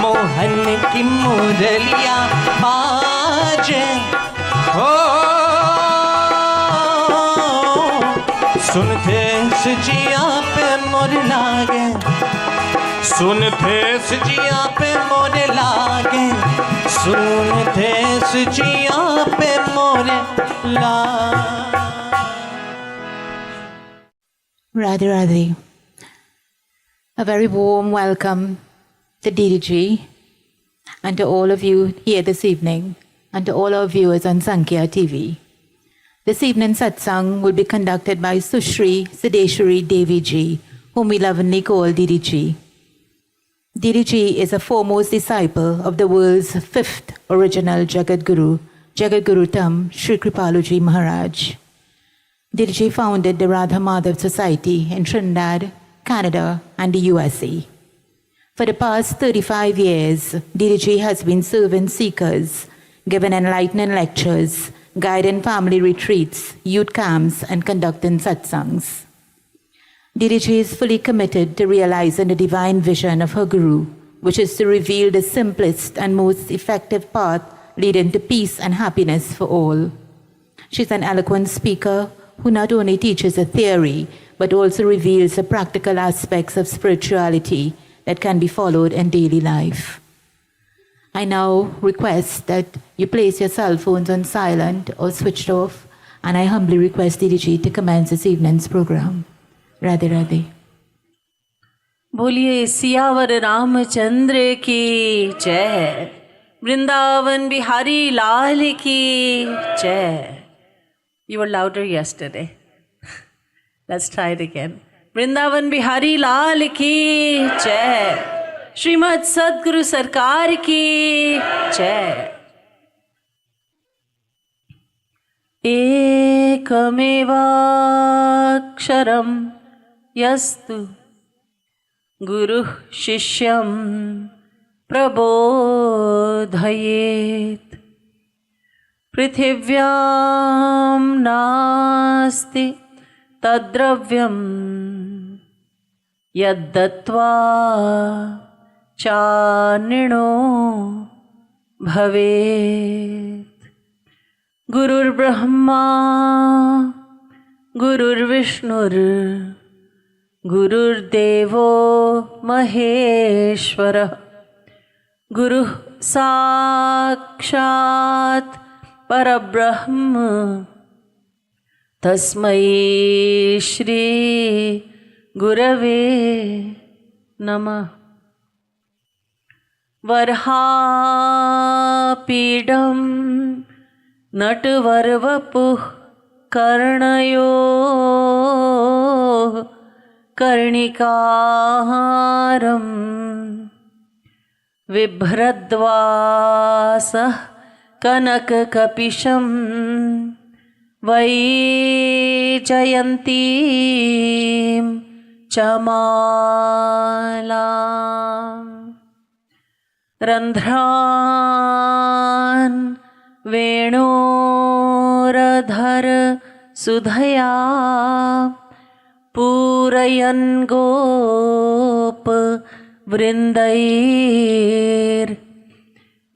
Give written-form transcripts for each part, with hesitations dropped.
मोहन की मुरलिया बाजे हो। सुनते सजिया पे मोर लागे, सुनते सजिया पे मोर लागे, सुनते सजिया पे मोर लागे। Radha Radha. A very warm welcome to DDG and to all of you here this evening and to all our viewers on Sankhya TV. This evening's Satsang will be conducted by Sushri Siddheshvari Devi ji, whom we lovingly call DDG. DDG is a foremost disciple of the world's fifth original Jagat Guru, Jagat Tam Sri Kripaluji Maharaj. DDG founded the Radha Madhav Society in Trinidad, Canada, and the USA. For the past 35 years, DDG has been serving seekers, giving enlightening lectures, guiding family retreats, youth camps, and conducting satsangs. DDG is fully committed to realizing the divine vision of her Guru, which is to reveal the simplest and most effective path leading to peace and happiness for all. She's an eloquent speaker who not only teaches a theory, but also reveals the practical aspects of spirituality that can be followed in daily life. I now request that you place your cell phones on silent or switched off, and I humbly request DDG to commence this evening's program. Radhe Radhe. बोलिए सियावर रामचंद्र की जय, वृंदावन बिहारी लाल की जय. You were louder yesterday. Let's try it again. Vrindavan Bihari लाल की जय, श्रीमद् सद्गुरु सरकार की जय. एकमेवाक्षरं यस्तु गुरुः शिष्यं प्रबोधयेत्, पृथिव्यां नास्ति तद्द्रव्यं यद्दत्त्वा चार्णिनो भवेत्. गुरुर्ब्रह्मा गुरुर्विष्णुर् गुरुर्देवो महेश्वरः, गुरुः साक्षात् परब्रह्म, तस्मै श्री गुरवे नमः. वरहापीडं नटवरवपुः कर्णयोः, कर्णिकारं बिभ्रद्वासः कनककपिशं, वैजयन्तीं च मालाम्. रन्ध्रान् वेणोरधर सुधया पूरयन् गोप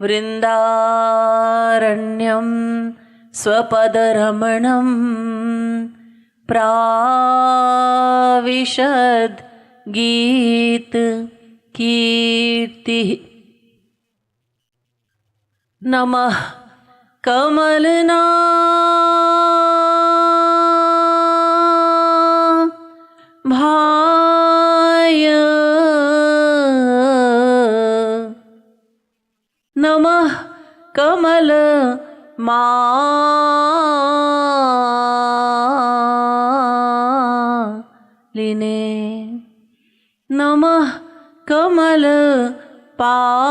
वृन्दारण्यं स्वपदरमणं प्राविशद् गीत कीर्तिः. नमः कमलना भाय, नमः कमल मालिने, नमः कमल पादाय,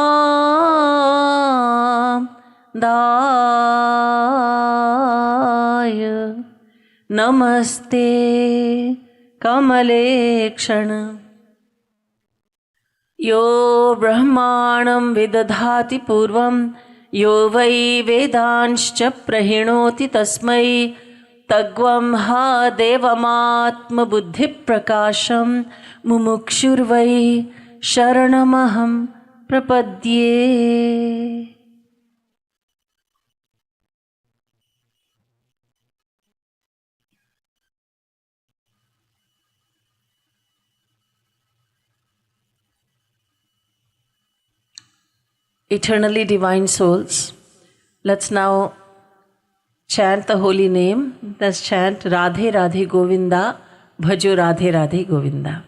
नमस्ते कमलेक्षण. यो ब्रह्माणं विदधाति पूर्वं, यो वै वेदांश्च प्रहिणोति तस्मै तग्वं हा देवमात्मबुद्धिप्रकाशं मुमुक्षुर्वै शरणमहं प्रपद्ये। Eternally divine souls, let's now chant the holy name. Let's chant Radhe Radhe Govinda, Bhajo Radhe Radhe Govinda.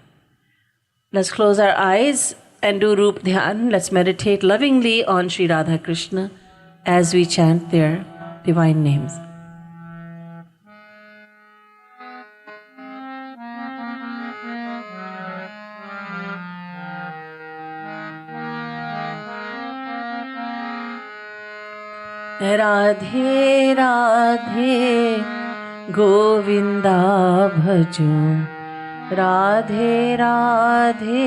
Let's close our eyes and do Roop Dhyan. Let's meditate lovingly on Sri Radha Krishna as we chant their divine names. Radhe Radhe Govinda भजो, राधे राधे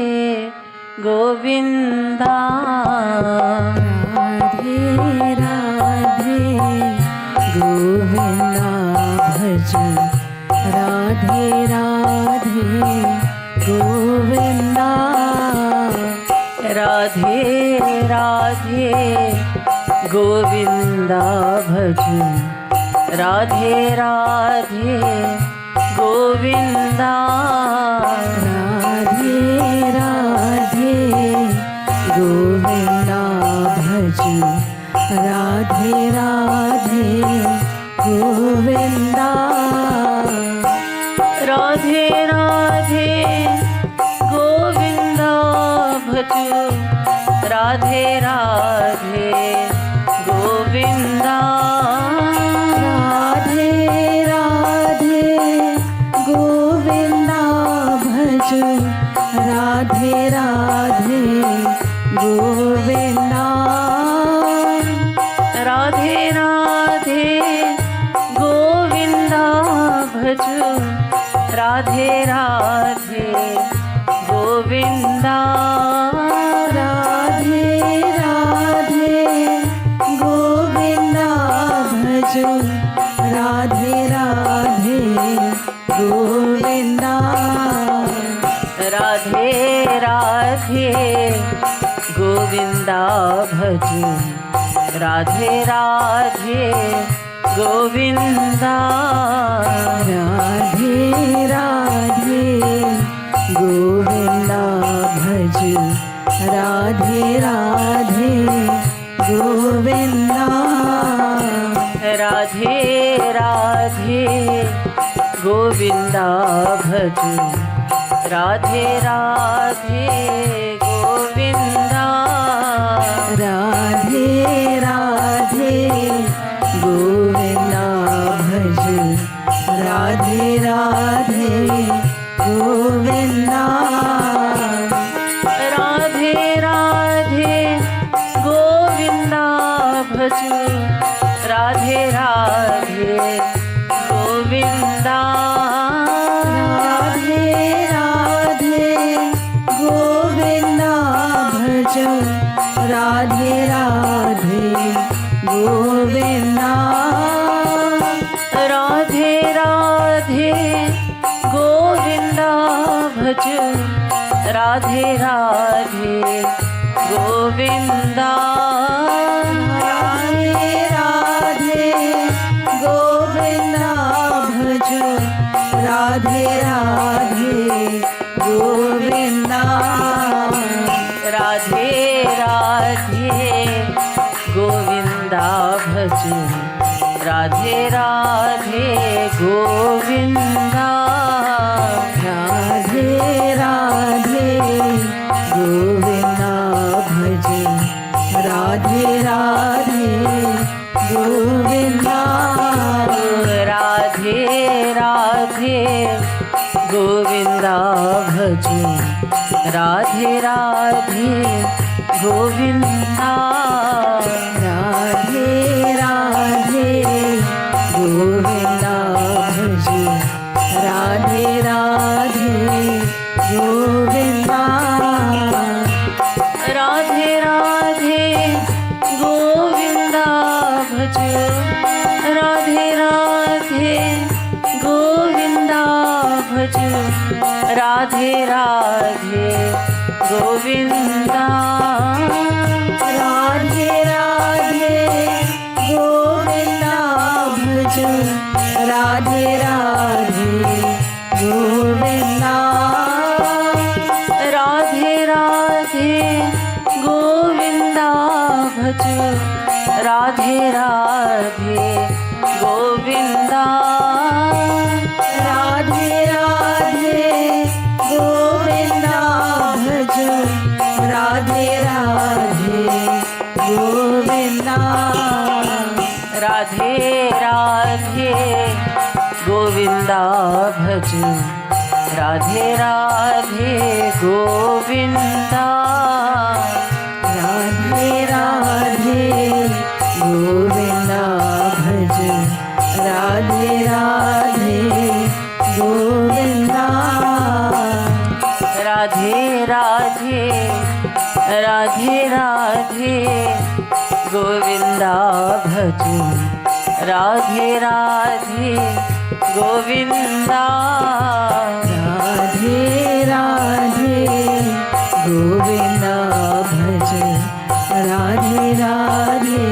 गोविंदा, राधे राधे गोविंदा भजो, राधे राधे गोविंदा, राधे राधे गोविंदा भजो, राधे राधे गोविंदा, राधे राधे गोविंदा भजो, राधे राधे गोविंदा, राधे राधे गोविंदा भजो, राधे राधे गोविंदा, राधे राधे गोविंदा भजो, राधे राधे गोविंदा, राधे राधे गोविंदा भजो, राधे राधे गोविंदा, राधे राधे गोविंदा भजो, राधे राधे गोविंदा, राधे राधे गोविंदा भजो, राधे राधे गोविंदा, राधे राधे गोविंदा भजो, राधे राधे गोविंदा, राधे राधे गोविंदा भजो, राधे राधे गोविंदा, राधे राधे गोविंदा भजो, राधे राधे गोविंदा, राधे राधे गोविंदा भजो, राधे राधे गोविंदा, राधे राधे गोविंदा भजो, राधे राधे गोविंदा, राधे राधे गोविंदा भजो, राधे राधे गोविंदा, राधे राधे गोविंदा भजो, राधे राधे गोविंदा, राधे राधे गोविंदा भजो, राधे राधे गोविंदा, राधे राधे गोविंदा भजो, राधे राधे गोविंदा, राधे राधे गोविंदा भजो, राधे राधे गोविंदा, राधे राधे गोविंदा भजो, राधे राधे गोविंदा, राधे राधे गोविंदा भजो, राधे राधे गोविंदा भजो, राधे राधे गोविंदा, गोविंदा भज राधे राधे गोविंदा राधे राधे गोविंदा भज राधे राधे गोविंदा राधे राधे गोविंदा भज राधे राधे गोविंदा राधे राधे गोविंदा भज राधे राधे गोविंदा राधे राधे राधे राधे गोविंदा भज राधे राधे गोविंदा राधे राधे गोविंदा भज राधे राधे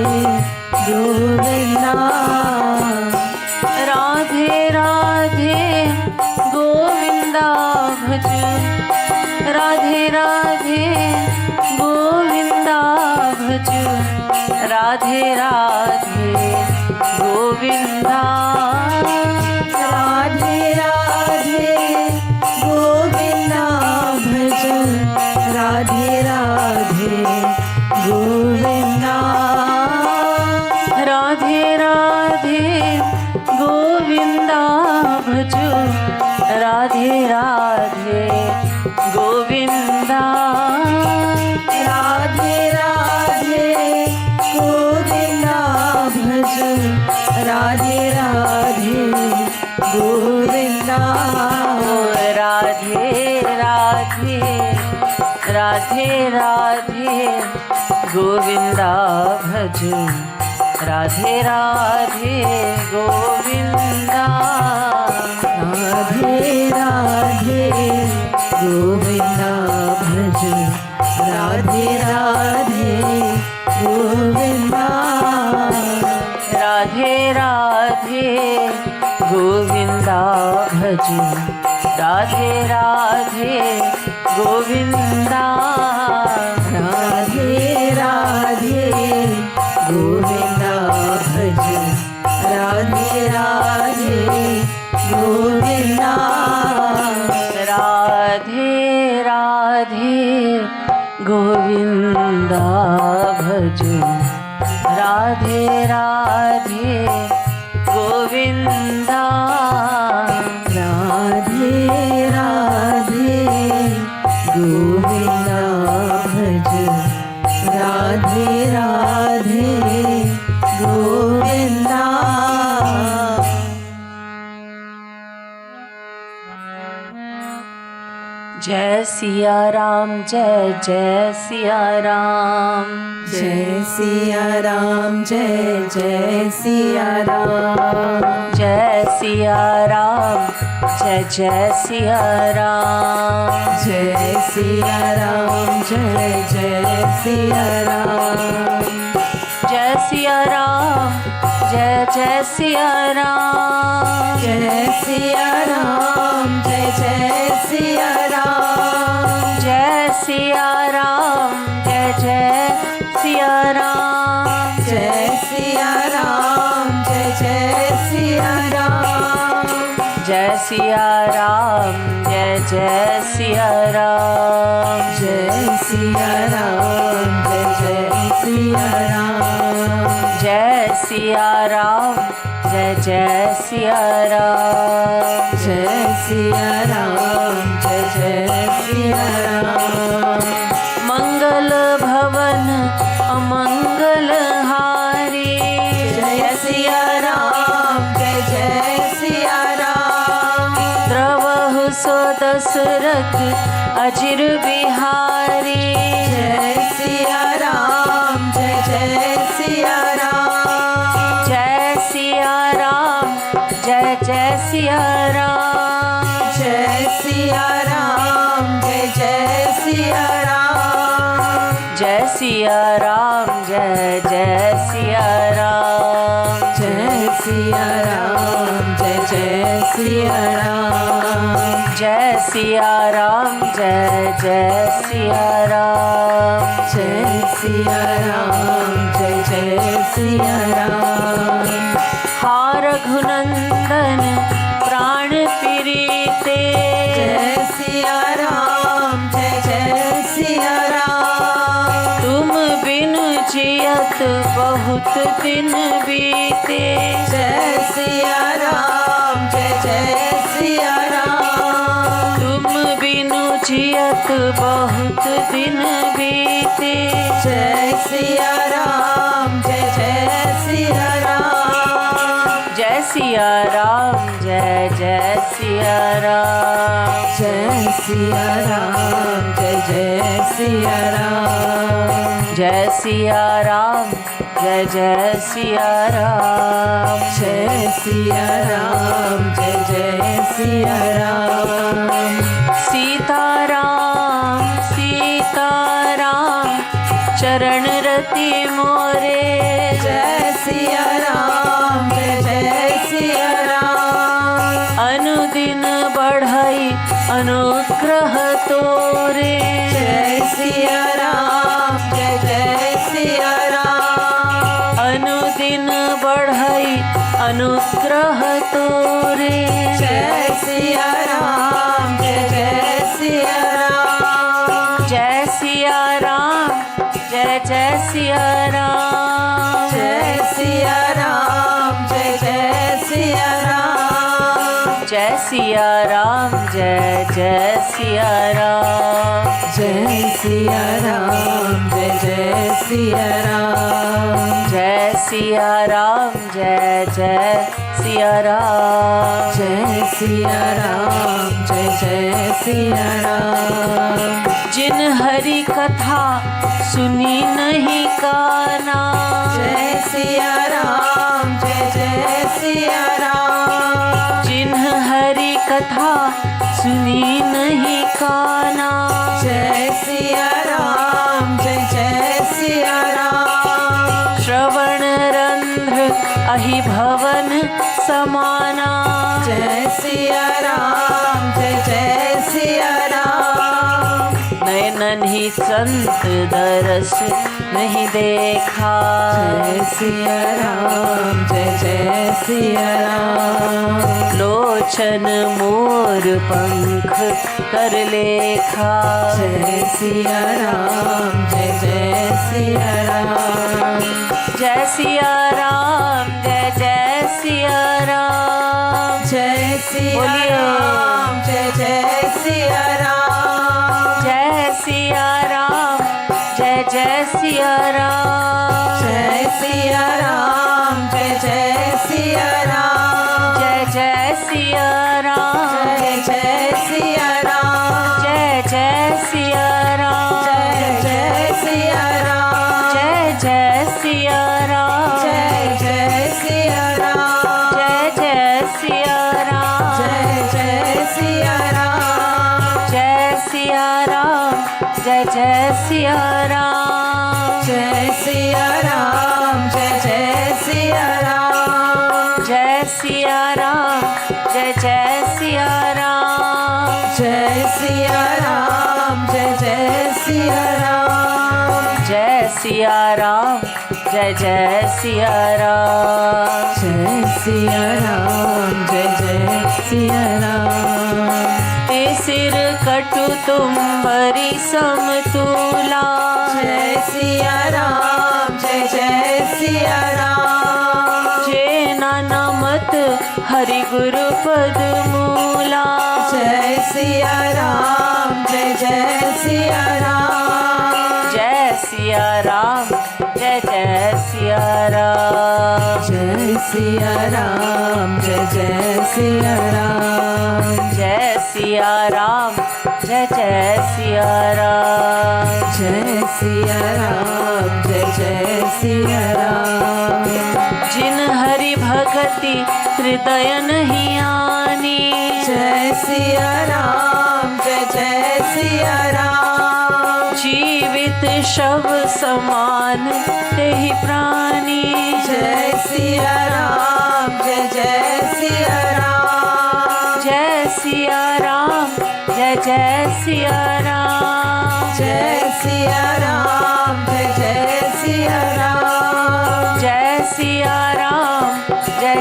गोविंदा राधे राधे गोविंदा भज राधे राधे गोविंदा भज राधे राधे गोविंदा राधे राधे गोविंदा भज राधे राधे गोविंदा राधे राधे गोविंदा भज राधे राधे गोविंदा राधे राधे गोविंदा भज राधे राधे गोविंदा राधे राधे राधे राधे गोविंदा भज राधे राधे गोविंदा राधे राधे गोविंदा भज राधे राधे गोविंदा राधे राधे गोविंदा भज राधे राधे गोविंदा राधे राधे गोविंदा भज राधे राधे गोविंदा राधे राधे गोविंदा भज राधे राधे गोविंदा राधे राधे गोविंदा भज राधे राधे गोविंदा जय सिया राम जय जय सिया राम जय सिया राम जय जय सिया राम जय सिया राम जय जय सिया राम जय सिया राम जय जय सिया राम जय सिया राम जय जय सिया राम जय सिया राम जय जय सिया राम जय सिया राम जय जय सिया राम जय सिया राम जय जय सिया राम जय सिया राम जय जय सिया राम जय सिया राम जय जय सिया राम जय सिया राम जय जय सिया राम जय सिया राम जय जय सिया राम मंगल भवन अमंगल हारी जय सिया राम जय जय सिया राम द्रवहु सो दशरथ अजिर बिहारी जय सिया राम जय जय सिया राम जय सिया राम जय जय सिया राम जय सिया राम जय जय सिया राम जय सिया राम जय जय सिया राम जय सिया राम जय जय सिया राम जय सिया राम जय जय सिया राम जय सिया राम, जय जय सिया राम। हा रघुनंदन प्राण प्रीते, जय सिया राम, जय जय सिया राम। तुम बिन जियत बहुत दिन बीते, जय सिया राम, जय जय सिया राम। तुम बिनु जियत बहुत दिन बीते, जय सिया राम, जय जय सिया राम। जय सिया राम, जय जय सिया राम। जय सिया राम, जय जय सिया राम। जय सिया राम, जय जय सिया राम। जय सिया राम, जय जय सिया राम। सीताराम सीताराम चरण रति मोरे, जय सिया राम, जय जय सिया राम। अनुदिन बढ़ई अनुग्रह तोरे, जय सिया राम, जय जय सिया राम। अनुदिन बढ़ई अनुग्रह तोरे, जय सिया राम, जय जय सिया राम। जय सिया राम, जय जय सिया राम। जय सिया राम, जय जय सिया राम। जय सिया राम, जय जय सिया राम। जय सिया राम, जय जय सिया राम। जय सिया राम, जय जय सिया राम। जय सिया राम, जय जय सिया राम। जिन हरि कथा सुनी नहीं काना, जय सिया राम, जय जय सिया राम। जिन हरि कथा सुनी नहीं काना, जय सिया राम, जय जय सिया राम। श्रवण रंध्र अहि भवन समाना, जय सिया राम, जय जय सिया राम। नयनन ही संत दरस नहीं देखा, जय सिया राम, जय जय सिया राम। लोचन मोर पंख कर लेखा, जय सिया राम, जय जय सिया राम। जय सिया राम, जय जय सिया राम। जय सिया बोलिए। राम, जय जय सिया राम। जय सिया राम, जय जय सिया राम। जय सिया राम, जय जय सिया राम। जय जय सिया राम, जय जय सिया राम। जय जय सिया राम। जय जय सिया राम। जय जय सिया राम। जय जय सिया राम। जय जय सिया राम। जय जय सिया राम। जय सिया राम, जय जय सिया राम। जय सिया राम, जय जय सिया राम। जय सिया राम, जय जय सिया राम। जय सिया राम, जय जय सिया राम। जय सिया राम, जय जय सिया राम। जय सिया राम, जय जय सिया राम। ते सिर कटु तुम बरी समतुला, जय सिया राम, जय जय सिया राम। जे नामत हरि गुरु पद मूला, जय सिया राम, जय जय सिया राम। जय सिया राम, जय जय सिया राम। जय सिया राम, जय जय सिया राम। जय सिया राम, जय जय सिया राम। जय सिया राम, जय जय सिया राम। जिन हरि भगति हृदय नहीं आनी, जय सिया राम, जय जय सिया राम। जीवित शव समान तेहि प्राणी, जय सिया राम, जय जय सिया राम। जय सिया राम, जय जय सिया राम। जय Siya Ram,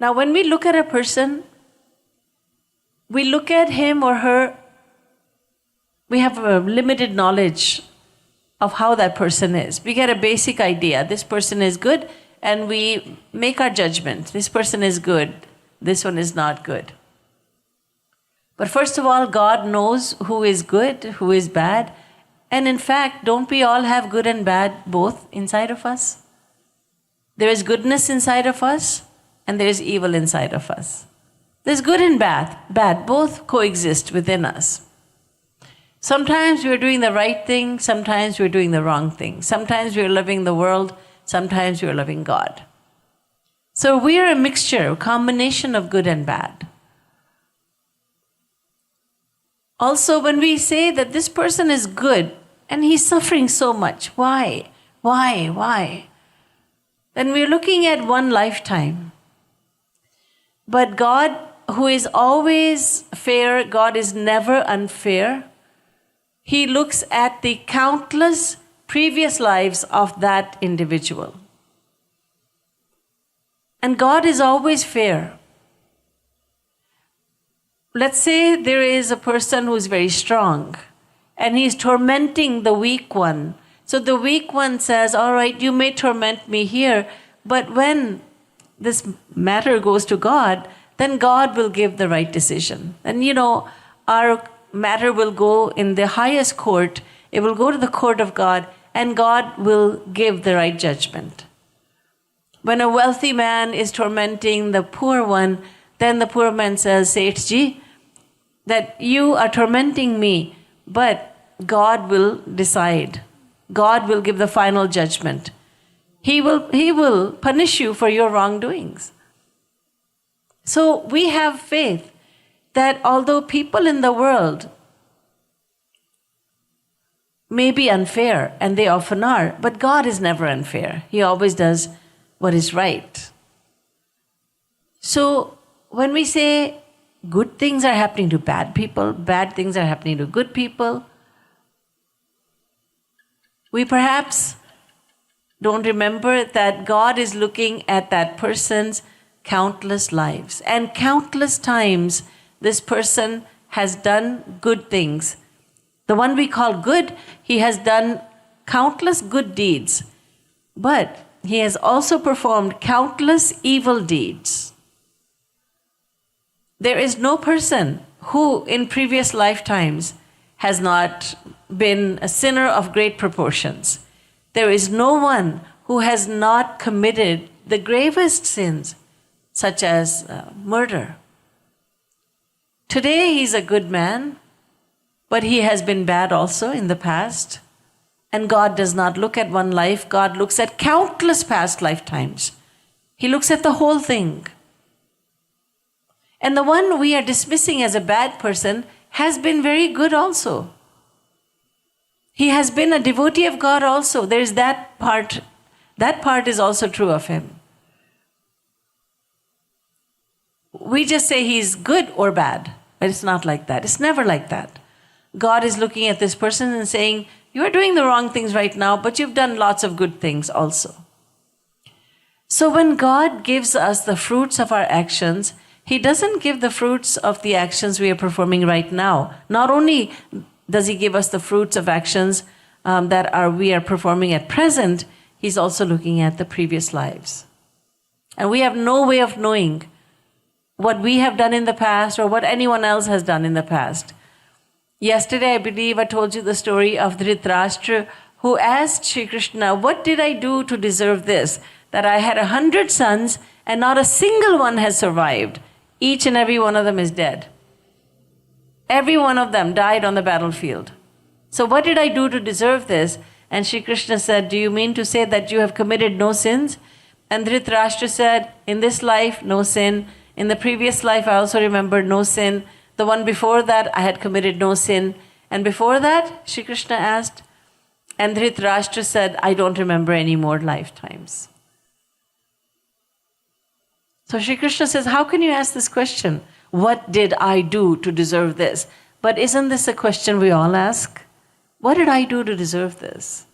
Now, when we look at a person, we look at him or her, we have a limited knowledge of how that person is. We get a basic idea. This person is good, and we make our judgment. This person is good. This one is not good. But first of all, God knows who is good, who is bad. And in fact, don't we all have good and bad both inside of us? There is goodness inside of us, and there is evil inside of us. There's good and bad both coexist within us. Sometimes we're doing the right thing, sometimes we're doing the wrong thing. Sometimes we're loving the world, sometimes we're loving God. So we are a mixture, a combination of good and bad. Also, when we say that this person is good and he's suffering so much, why? Then we're looking at one lifetime. But God, who is always fair, God is never unfair. He looks at the countless previous lives of that individual. And God is always fair. Let's say there is a person who is very strong and he's tormenting the weak one. So the weak one says, all right, you may torment me here, but when this matter goes to God, then God will give the right decision. And our matter will go in the highest court. It will go to the court of God, and God will give the right judgment. When a wealthy man is tormenting the poor one, then the poor man says, Sethji, that you are tormenting me, but God will decide. God will give the final judgment. He will punish you for your wrongdoings. So we have faith that although people in the world may be unfair, and they often are, but God is never unfair. He always does what is right. So when we say good things are happening to bad people, bad things are happening to good people, we perhaps don't remember that God is looking at that person's countless lives. And countless times this person has done good things. The one we call good, he has done countless good deeds. But he has also performed countless evil deeds. There is no person who in previous lifetimes has not been a sinner of great proportions. There is no one who has not committed the gravest sins, such as murder. Today he's a good man, but he has been bad also in the past. And God does not look at one life, God looks at countless past lifetimes. He looks at the whole thing. And the one we are dismissing as a bad person has been very good also. He has been a devotee of God also. There is that part. That part is also true of him. We just say he's good or bad, but it's not like that. It's never like that. God is looking at this person and saying, you are doing the wrong things right now, but you've done lots of good things also. So when God gives us the fruits of our actions, He doesn't give the fruits of the actions we are performing right now. Not only does He give us the fruits of actions we are performing at present, He's also looking at the previous lives. And we have no way of knowing what we have done in the past or what anyone else has done in the past. Yesterday, I believe I told you the story of Dhritarashtra, who asked Sri Krishna, what did I do to deserve this? That I had 100 sons and not a single one has survived. Each and every one of them is dead. Every one of them died on the battlefield. So what did I do to deserve this? And Sri Krishna said, do you mean to say that you have committed no sins? And Dhritarashtra said, in this life, no sin. In the previous life, I also remember no sin. The one before that, I had committed no sin. And before that, Sri Krishna asked, and Dhritarashtra said, I don't remember any more lifetimes. So Sri Krishna says, how can you ask this question? What did I do to deserve this? But isn't this a question we all ask? What did I do to deserve this?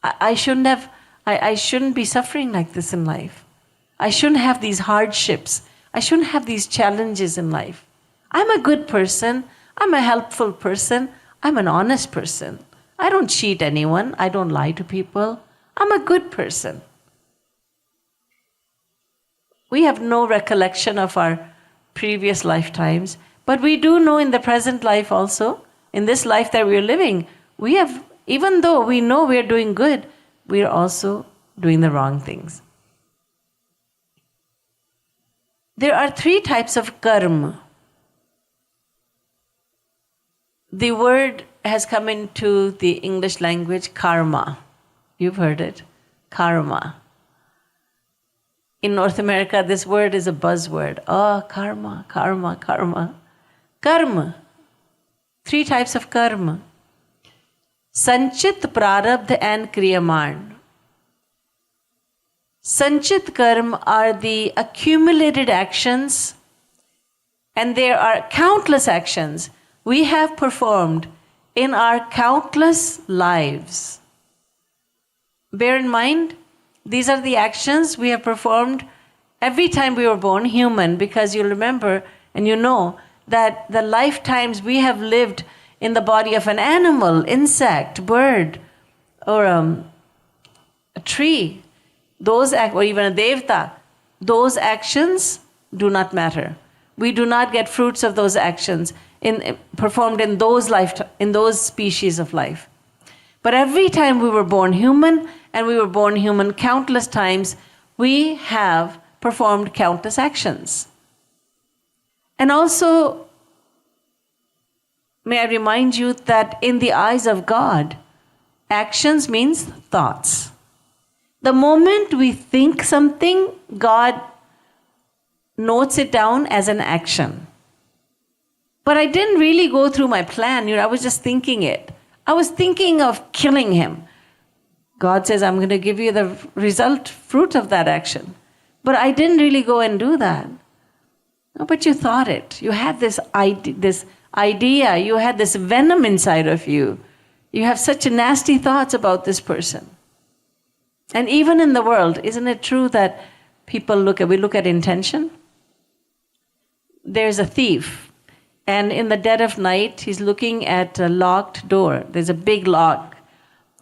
I shouldn't have I shouldn't be suffering like this in life. I shouldn't have these hardships. I shouldn't have these challenges in life. I'm a good person. I'm a helpful person. I'm an honest person. I don't cheat anyone. I don't lie to people. I'm a good person. We have no recollection of our previous lifetimes, but we do know in the present life also, in this life that we're living, we have, even though we know we're doing good, we're also doing the wrong things. There are 3 types of karma. The word has come into the English language, karma. You've heard it, karma. In North America, this word is a buzzword. Oh, karma, karma, karma. Karma. 3 types of karma. Sanchit, prarabdha and kriyaman. Sanchit karma are the accumulated actions, and there are countless actions we have performed in our countless lives. Bear in mind, these are the actions we have performed every time we were born human, because you'll remember and you know that the lifetimes we have lived in the body of an animal, insect, bird, or a tree, or even a devta, those actions do not matter. We do not get fruits of those actions performed in those species of life. But every time we were born human, and we were born human countless times, we have performed countless actions. And also, may I remind you that in the eyes of God, actions means thoughts. The moment we think something, God notes it down as an action. But I didn't really go through my plan. I was just thinking it. I was thinking of killing him. God says, I'm going to give you the fruit of that action. But I didn't really go and do that. No, but you thought it. You had this idea. You had this venom inside of you. You have such nasty thoughts about this person. And even in the world, isn't it true that we look at intention? There's a thief, and in the dead of night, he's looking at a locked door. There's a big lock.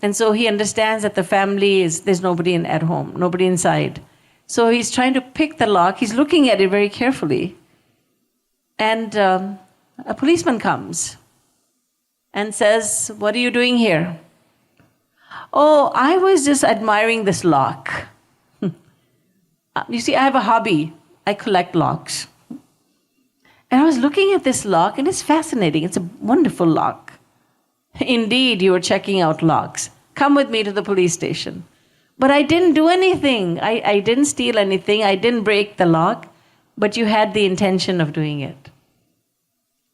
And so he understands that the family there's nobody at home, nobody inside. So he's trying to pick the lock. He's looking at it very carefully. And a policeman comes and says, "What are you doing here?" "Oh, I was just admiring this lock." You see, I have a hobby. I collect locks. And I was looking at this lock, and it's fascinating. It's a wonderful lock. "Indeed, you were checking out locks. Come with me to the police station." "But I didn't do anything. I didn't steal anything. I didn't break the lock. But you had the intention of doing it.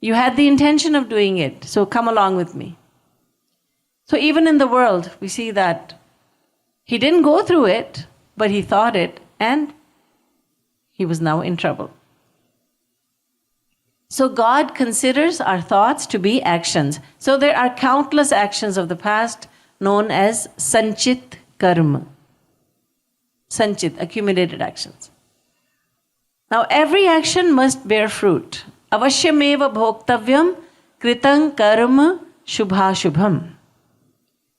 You had the intention of doing it. So come along with me." So even in the world, we see that he didn't go through it, but he thought it, and he was now in trouble. So God considers our thoughts to be actions. So there are countless actions of the past known as sanchit karma. Sanchit, accumulated actions. Now every action must bear fruit. Avashyameva bhoktavyam kritang karma shubhashubham.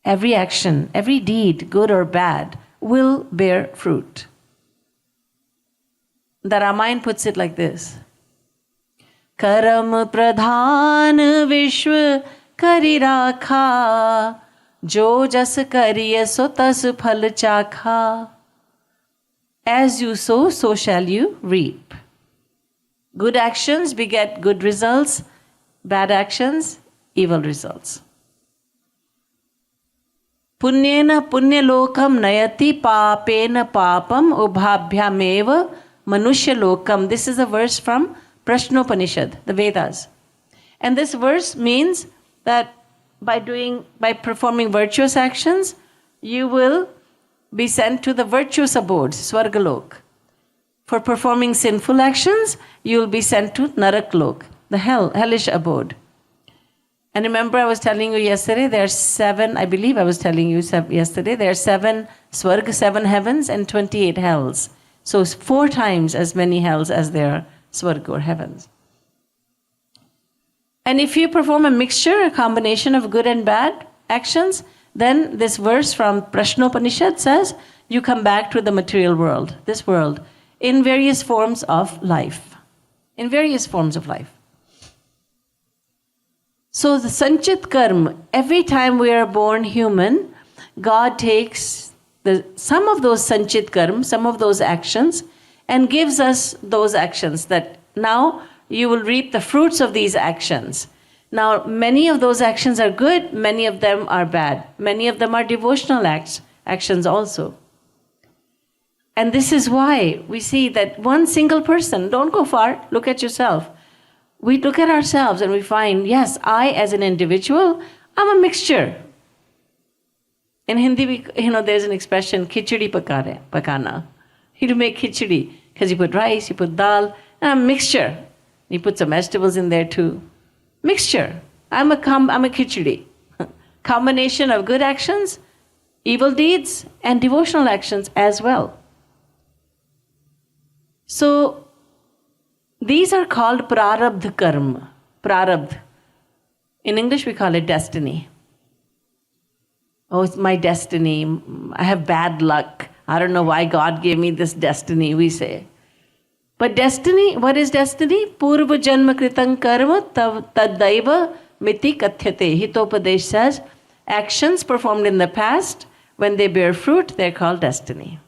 Every action, every deed, good or bad, will bear fruit. The Ramayana puts it like this. Karam pradhan vishwa kari rakha, jo jas kariye so tas phal chakha. As you sow, so shall you reap. Good actions beget good results, bad actions, evil results. Punyena punyalokam nayati papena papam ubhabhyameva manushya-lokam. This is a verse from Prashnopanishad, the Vedas. And this verse means that by performing virtuous actions, you will be sent to the virtuous abodes, Swargalok. For performing sinful actions, you will be sent to Naraklok, the hellish abode. And remember, I was telling you yesterday, there are 7, I believe I was telling you yesterday, there are 7 Swarg, 7 heavens, and 28 hells. So it's 4 times as many hells as there are Swarg or heavens. And if you perform a mixture, a combination of good and bad actions, then this verse from Prashnopanishad says, you come back to the material world, this world, in various forms of life. In various forms of life. So the Sanchit Karma, every time we are born human, God takes some of those Sanchit Karma, some of those actions, and gives us those actions that now you will reap the fruits of these actions. Now, many of those actions are good, many of them are bad. Many of them are devotional actions also. And this is why we see that one single person, don't go far, look at yourself. We look at ourselves and we find, yes, I as an individual, I'm a mixture. In Hindi, there's an expression, khichdi pakana. You make khichdi, because you put rice, you put dal, and a mixture. You put some vegetables in there too. Mixture. I'm a khichdi. Combination of good actions, evil deeds, and devotional actions as well. So, these are called prarabdha karma. Prarabdha. In English we call it destiny. Oh, it's my destiny. I have bad luck. I don't know why God gave me this destiny, we say. But destiny, what is destiny? Purva janma kritam karma taddaiva miti kathyate. Hitopadesh says, actions performed in the past, when they bear fruit, they're called destiny.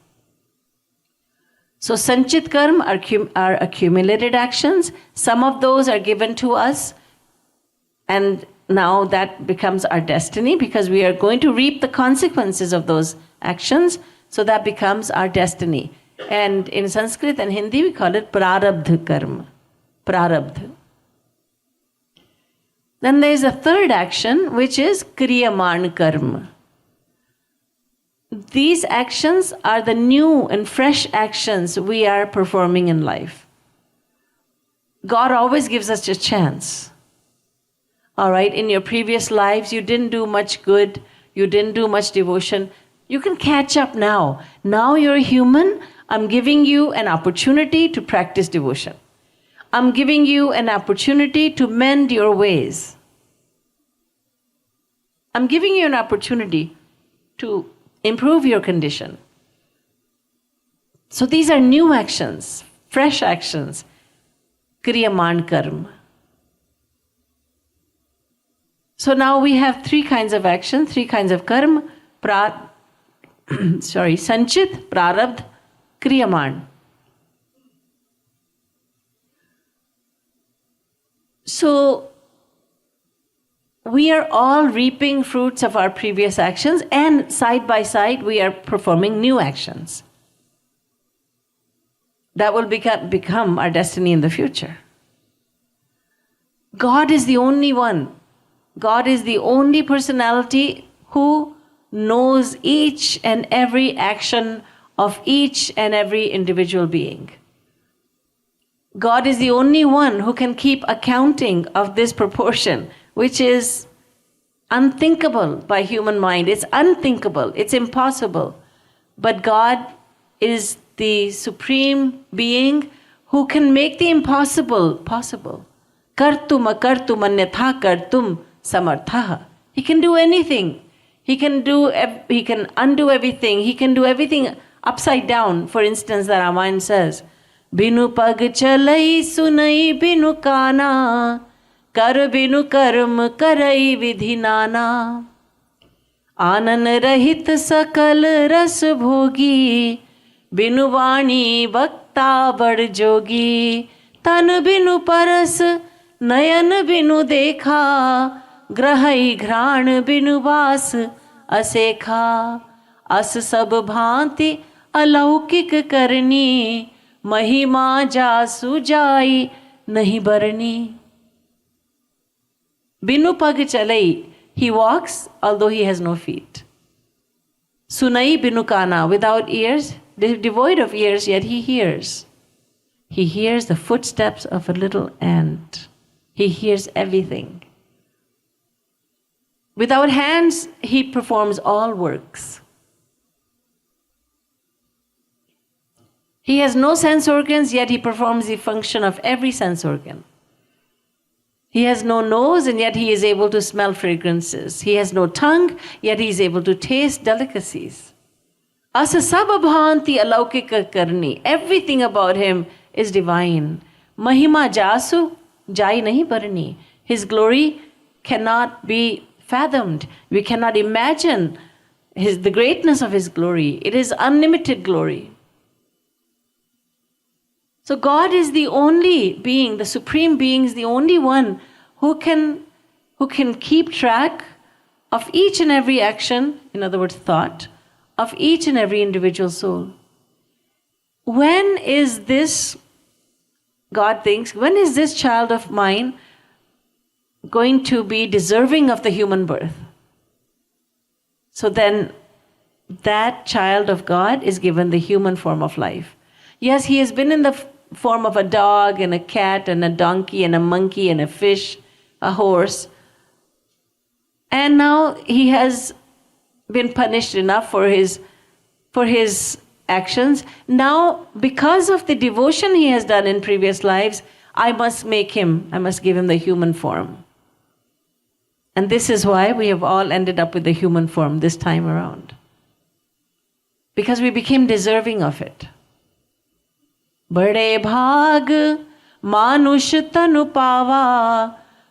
So Sanchit Karma are accumulated actions. Some of those are given to us, and now that becomes our destiny because we are going to reap the consequences of those actions. So that becomes our destiny. And in Sanskrit and Hindi we call it prarabdha karma. Prarabdha. Then there is a third action which is kriyaman karma. These actions are the new and fresh actions we are performing in life. God always gives us a chance. All right, in your previous lives, you didn't do much good, you didn't do much devotion. You can catch up now. Now you're a human, I'm giving you an opportunity to practice devotion. I'm giving you an opportunity to mend your ways. I'm giving you an opportunity to improve your condition. So these are new actions, fresh actions. Kriyaman karma. So now we have 3 kinds of action, 3 kinds of karma. Sanchit, prarabdha, kriyaman. So we are all reaping fruits of our previous actions, and side by side we are performing new actions. That will become our destiny in the future. God is the only one. God is the only personality who knows each and every action of each and every individual being. God is the only one who can keep accounting of this proportion, which is unthinkable by human mind. It's unthinkable. It's impossible. But God is the supreme being who can make the impossible possible. Kartum akartum anyatha kartum samartha. He can do anything. He can undo everything. He can do everything upside down. For instance, the Ramayana says, Binu pag chalai sunai binu kana, kar binu karm karai vidhi nana. Anan rahit sakal ras bhogi, binu vani bhakta bad jogi. Tan binu paras nayan binu dekha, grahai घ्राण बिनु वास असेखा. अस सब भांति अलौकिक करनी, महिमा जासु जाई नहीं बरनी. Binu pag chalai, he walks although he has no feet. Sunai binu kana, without ears, devoid of ears, yet he hears. He hears the footsteps of a little ant. He hears everything. Without hands, he performs all works. He has no sense organs, yet he performs the function of every sense organ. He has no nose, and yet he is able to smell fragrances. He has no tongue, yet he is able to taste delicacies. Asa sababhanti alaukika karni. Everything about him is divine. Mahima jasu jai nahi barni. His glory cannot be fathomed. We cannot imagine the greatness of his glory. It is unlimited glory. So God is the only being, the supreme being is the only one who can keep track of each and every action, in other words, thought, of each and every individual soul. When is this, God thinks, when is this child of mine going to be deserving of the human birth? So then that child of God is given the human form of life. Yes, he has been in the form of a dog and a cat and a donkey and a monkey and a fish, a horse. And now he has been punished enough for his actions. Now, because of the devotion he has done in previous lives, I must give him the human form. And this is why we have all ended up with the human form this time around. Because we became deserving of it. बड़े भाग मानुष तनु पावा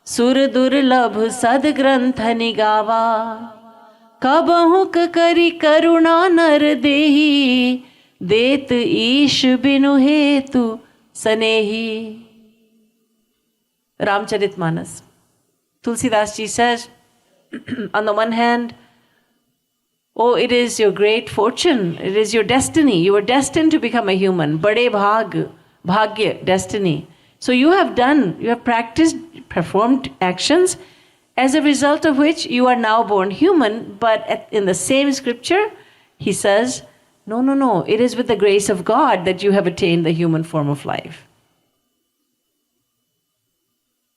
सुर दुर्लभ सदग्रंथ निगावा कबहुक करी करुणा नर देही देत ईश बिनु हेतु सनेही. Ramcharitmanas. Tulsidas ji says, on the one hand, oh, it is your great fortune. It is your destiny. You were destined to become a human. Bade bhag, bhagya, destiny. So you have practiced, performed actions, as a result of which you are now born human. But in the same scripture, he says, no, it is with the grace of God that you have attained the human form of life.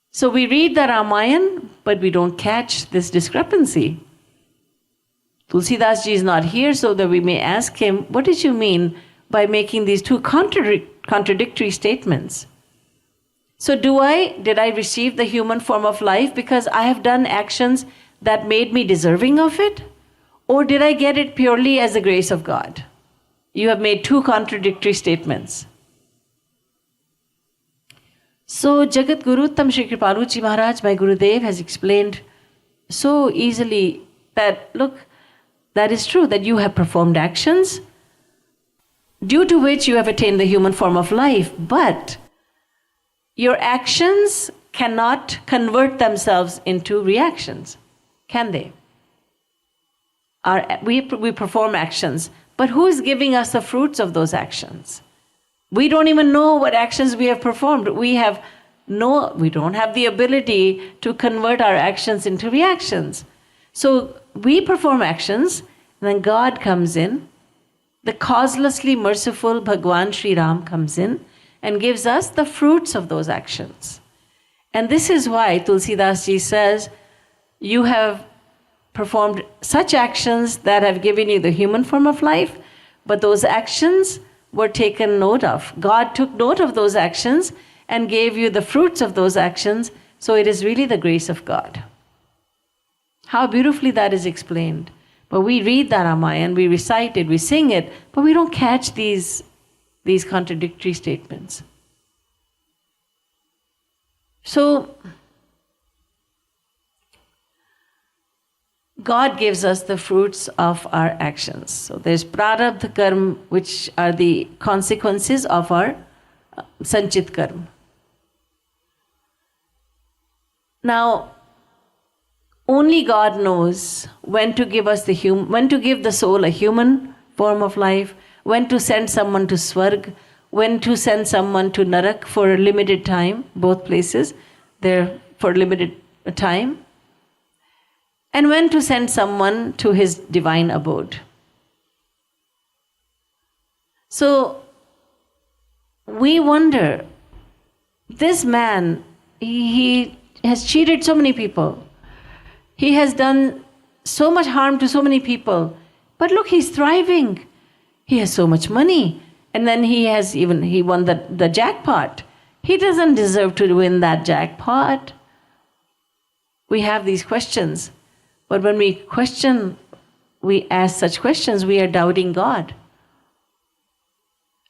So we read the Ramayana, but we don't catch this discrepancy. Tulsidas ji is not here, so that we may ask him, what did you mean by making these two contradictory statements? So did I receive the human form of life because I have done actions that made me deserving of it? Or did I get it purely as the grace of God? You have made two contradictory statements. So Jagat Guru Tam Shri Kripaluji Maharaj, my Gurudev, has explained so easily that, look, that is true, that you have performed actions due to which you have attained the human form of life, but your actions cannot convert themselves into reactions, can they? We perform actions, but who is giving us the fruits of those actions? We don't even know what actions we have performed. We don't have the ability to convert our actions into reactions. So we perform actions, and then God comes in. The causelessly merciful Bhagwan Sri Ram comes in and gives us the fruits of those actions. And this is why Tulsidas ji says, you have performed such actions that have given you the human form of life, but those actions were taken note of. God took note of those actions and gave you the fruits of those actions, so it is really the grace of God. How beautifully that is explained. But we read the Ramayana, we recite it, we sing it, but we don't catch these contradictory statements. So, God gives us the fruits of our actions. So there's prarabdha karma, which are the consequences of our sanchit karma. Now, only God knows when to give us when to give the soul a human form of life, when to send someone to Swarg, when to send someone to Narak for a limited time, both places, they're for limited time, and when to send someone to his divine abode. So we wonder, this man, he has cheated so many people. He has done so much harm to so many people. But look, he's thriving. He has so much money. And then he won the jackpot. He doesn't deserve to win that jackpot. We have these questions. But when we ask such questions, we are doubting God.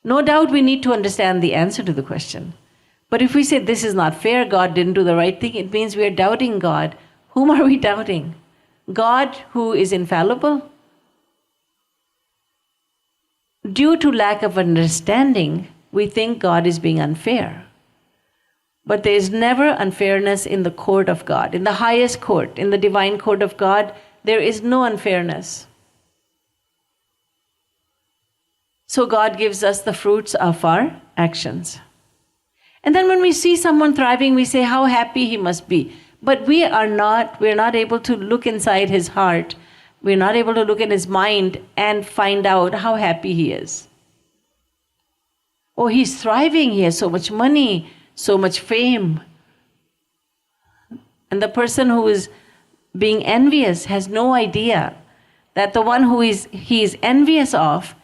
No doubt we need to understand the answer to the question. But if we say this is not fair, God didn't do the right thing, it means we are doubting God. Whom are we doubting? God who is infallible? Due to lack of understanding, we think God is being unfair. But there is never unfairness in the court of God. In the highest court, in the divine court of God, there is no unfairness. So God gives us the fruits of our actions. And then when we see someone thriving, we say how happy he must be. But we're not able to look inside his heart. We're not able to look in his mind and find out how happy he is. Oh, he's thriving, he has so much money, so much fame. And the person who is being envious has no idea that the one he is envious of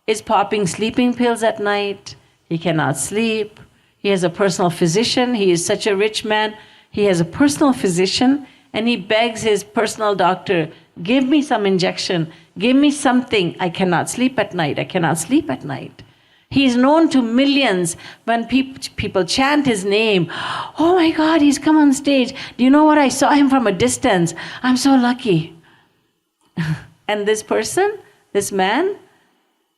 is popping sleeping pills at night. He cannot sleep. He has a personal physician. He is such a rich man. He has a personal physician and he begs his personal doctor, give me some injection, give me something. I cannot sleep at night. I cannot sleep at night. He is known to millions. When people chant his name, oh my God, he's come on stage. Do you know what? I saw him from a distance. I'm so lucky. And this person, this man,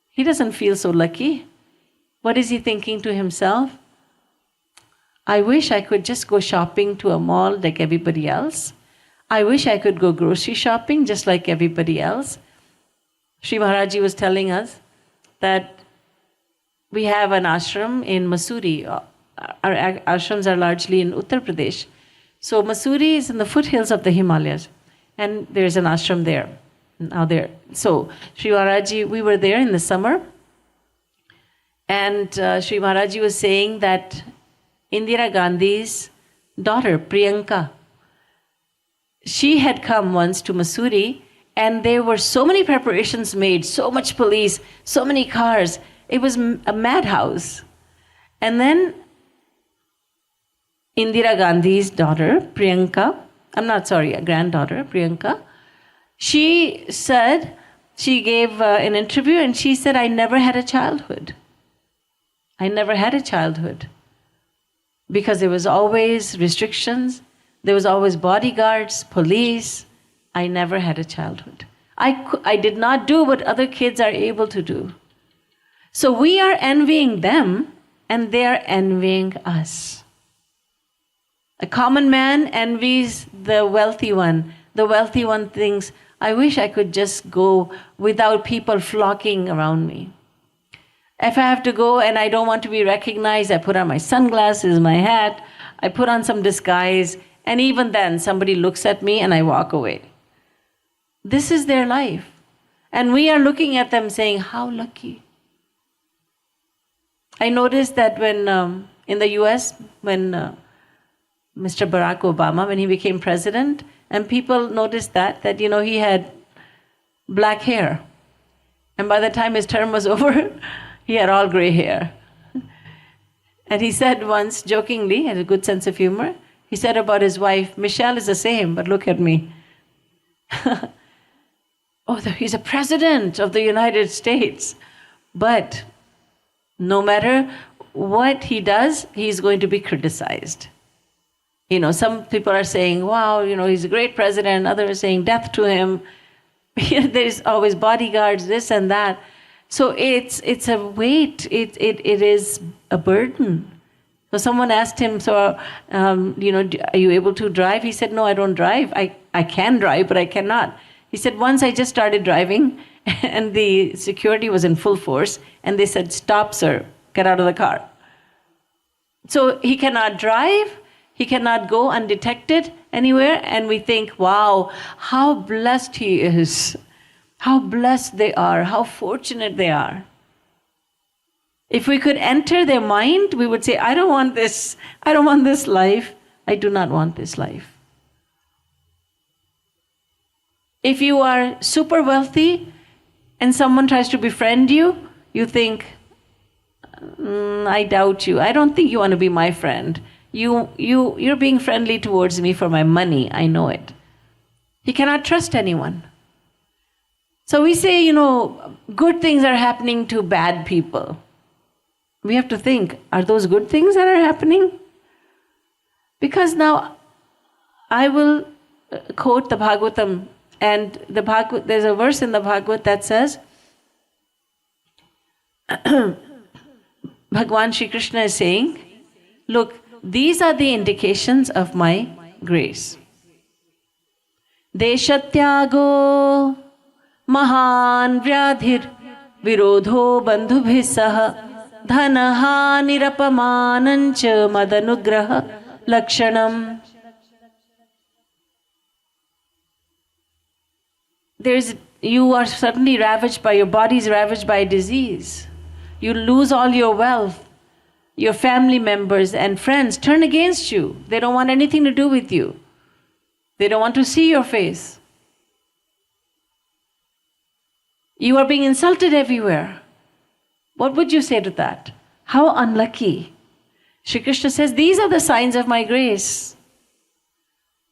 he doesn't feel so lucky. What is he thinking to himself? I wish I could just go shopping to a mall like everybody else. I wish I could go grocery shopping just like everybody else. Sri Maharaji was telling us that we have an ashram in Mussoorie. Our ashrams are largely in Uttar Pradesh. So Mussoorie is in the foothills of the Himalayas. And there's an ashram there. So Sri Maharaji, we were there in the summer. And Sri Maharaji was saying that Indira Gandhi's daughter, Priyanka, she had come once to Mussoorie and there were so many preparations made, so much police, so many cars. It was a madhouse. And then Indira Gandhi's daughter, Priyanka, a granddaughter, Priyanka, she said, she gave an interview and she said, I never had a childhood. I never had a childhood. Because there was always restrictions, there was always bodyguards, police. I never had a childhood. I did not do what other kids are able to do. So we are envying them and they are envying us. A common man envies the wealthy one. The wealthy one thinks, I wish I could just go without people flocking around me. If I have to go and I don't want to be recognized, I put on my sunglasses, my hat, I put on some disguise, and even then somebody looks at me and I walk away. This is their life. And we are looking at them saying, how lucky. I noticed that when in the US, when Mr. Barack Obama, when he became president, and people noticed that he had black hair. And by the time his term was over, he had all gray hair. And he said once, jokingly, had a good sense of humor, he said about his wife, Michelle is the same, but look at me. Oh, he's a president of the United States. But no matter what he does, he's going to be criticized. Some people are saying, wow, he's a great president. Others are saying death to him. There's always bodyguards, this and that. So it's a weight. It is a burden. So someone asked him, are you able to drive? He said, no, I don't drive. I can drive, but I cannot. He said, once I just started driving and the security was in full force and they said, stop, sir, get out of the car. So he cannot drive. He cannot go undetected anywhere. And we think, wow, how blessed he is. How blessed they are. How fortunate they are. If we could enter their mind, we would say, I don't want this. I don't want this life. I do not want this life. If you are super wealthy and someone tries to befriend you, you think, I doubt you. I don't think you want to be my friend. You're being friendly towards me for my money. I know it. You cannot trust anyone. So we say, good things are happening to bad people. We have to think, are those good things that are happening? Because now I will quote the Bhagavatam, and there's a verse in the Bhagavad that says, Bhagwan Shri Krishna is saying, look, these are the indications of my grace. Deshatyago mahan vyadhir virodho bandhubhis sah dhanaha nirapamanancha madanugraha lakshanam. You are suddenly ravaged by, your body is ravaged by disease. You lose all your wealth. Your family members and friends turn against you. They don't want anything to do with you. They don't want to see your face. You are being insulted everywhere. What would you say to that? How unlucky. Shri Krishna says, these are the signs of my grace.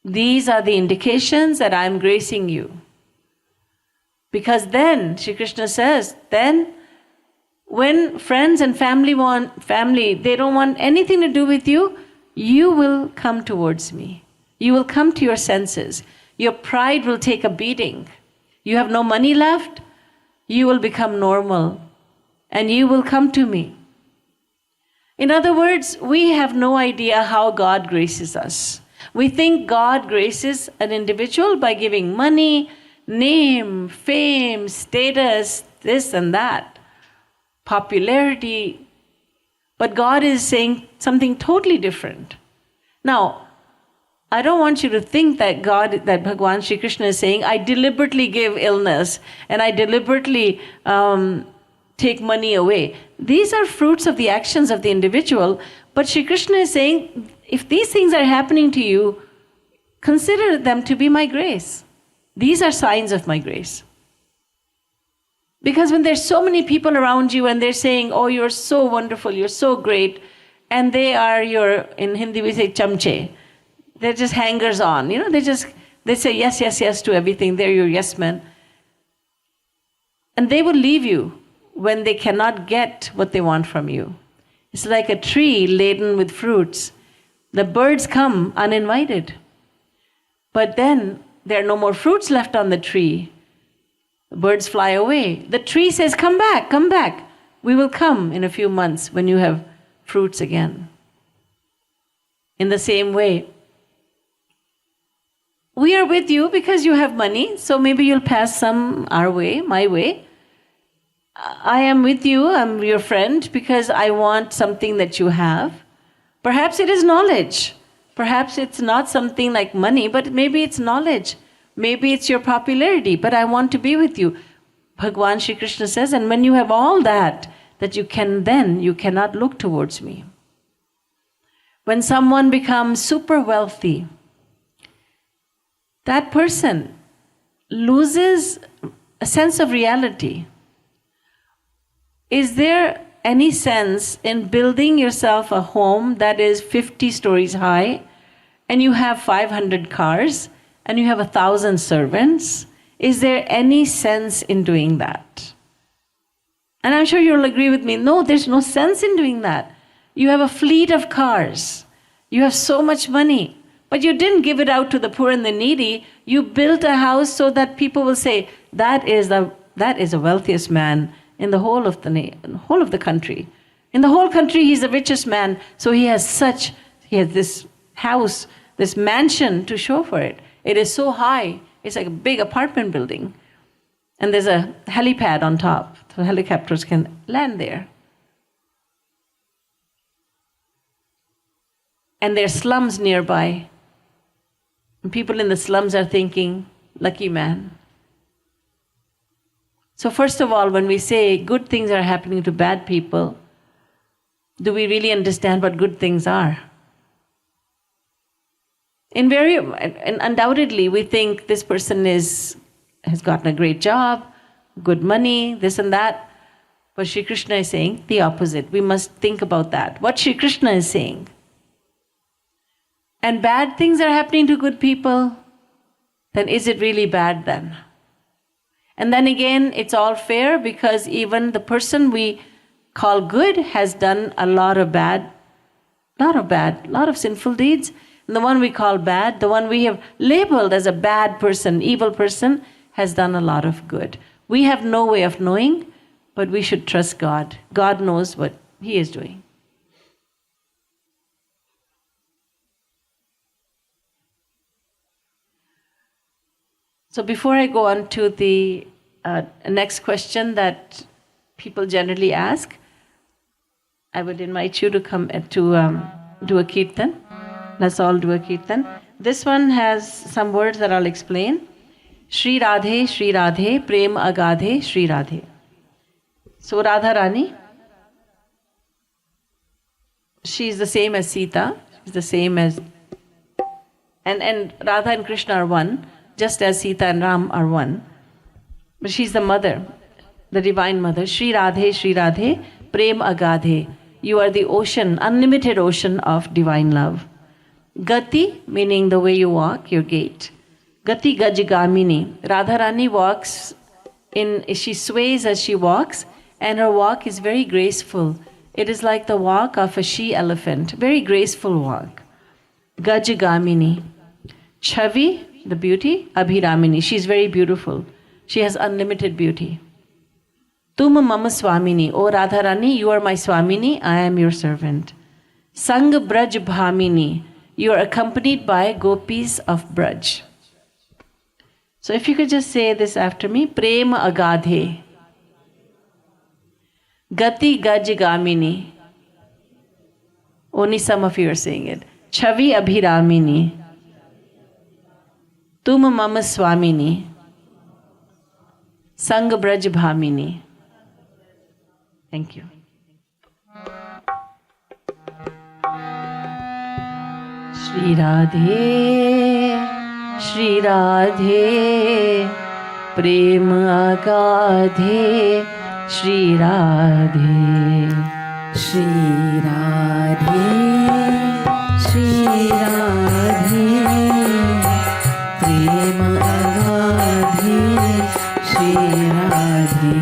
These are the indications that I am gracing you. Because then, Shri Krishna says, then when friends and family, they don't want anything to do with you, you will come towards me. You will come to your senses. Your pride will take a beating. You have no money left, you will become normal. And you will come to me. In other words, we have no idea how God graces us. We think God graces an individual by giving money, name, fame, status, this and that, popularity. But God is saying something totally different. Now, I don't want you to think that Bhagwan Shri Krishna is saying, I deliberately give illness and I deliberately take money away. These are fruits of the actions of the individual. But Shri Krishna is saying, if these things are happening to you, consider them to be my grace. These are signs of my grace. Because when there's so many people around you and they're saying, oh, you're so wonderful, you're so great, and they are in Hindi we say chamche. They're just hangers on. They say yes, yes, yes to everything. They're your yes men. And they will leave you when they cannot get what they want from you. It's like a tree laden with fruits. The birds come uninvited. But then there are no more fruits left on the tree. The birds fly away. The tree says, come back, come back. We will come in a few months when you have fruits again. In the same way, we are with you because you have money, so maybe you'll pass some our way, my way. I am with you, I'm your friend, because I want something that you have. Perhaps it is knowledge. Perhaps it's not something like money, but maybe it's knowledge. Maybe it's your popularity, but I want to be with you. Bhagwan Shri Krishna says, and when you have all that you cannot look towards me. When someone becomes super wealthy, that person loses a sense of reality. Is there any sense in building yourself a home that is 50 stories high and you have 500 cars and you have 1,000 servants? Is there any sense in doing that? And I'm sure you'll agree with me, no, there's no sense in doing that. You have a fleet of cars. You have so much money. But you didn't give it out to the poor and the needy. You built a house so that people will say, that is the wealthiest man in the whole of the country. In the whole country, he's the richest man. So he has this house, this mansion to show for it. It is so high. It's like a big apartment building. And there's a helipad on top, so helicopters can land there. And there are slums nearby. And people in the slums are thinking, lucky man. So first of all, when we say good things are happening to bad people, do we really understand what good things are? And undoubtedly, we think this person is has gotten a great job, good money, this and that. But Shri Krishna is saying the opposite. We must think about that. What Shri Krishna is saying. And bad things are happening to good people, then is it really bad then? And then again, it's all fair because even the person we call good has done a lot of sinful deeds. And the one we call bad, the one we have labeled as a bad person, evil person, has done a lot of good. We have no way of knowing, but we should trust God. God knows what He is doing. So before I go on to the next question that people generally ask, I would invite you to come to do a kirtan. Let's all do a kirtan. This one has some words that I'll explain. Shri Radhe, Prem Agadhe, Shri Radhe. So Radharani, she is the same as Sita, she's the same as, and Radha and Krishna are one, just as Sita and Ram are one. But she's the mother, the divine mother. Shri Radhe, Prem Agadhe. You are the ocean, unlimited ocean of divine love. Gati, meaning the way you walk, your gait. Gati Gajigamini. Radharani walks she sways as she walks, and her walk is very graceful. It is like the walk of a she-elephant, very graceful walk. Gajigamini. Chavi, the beauty, Abhiramini. She is very beautiful. She has unlimited beauty. Tum mama swamini. O Radharani, you are my swamini, I am your servant. Sang braj bhamini. You are accompanied by gopis of Braj. So if you could just say this after me. Prem agadhe. Gati gajigamini. Only some of you are saying it. Chavi abhiramini. Tum mama swamini. Sang braj bhamini. Thank you. Shri Radhe, Prem Agadhe, Shri Radhe. Shri Radhe, Shri Radhe, Prem Agadhe, Shri Radhe.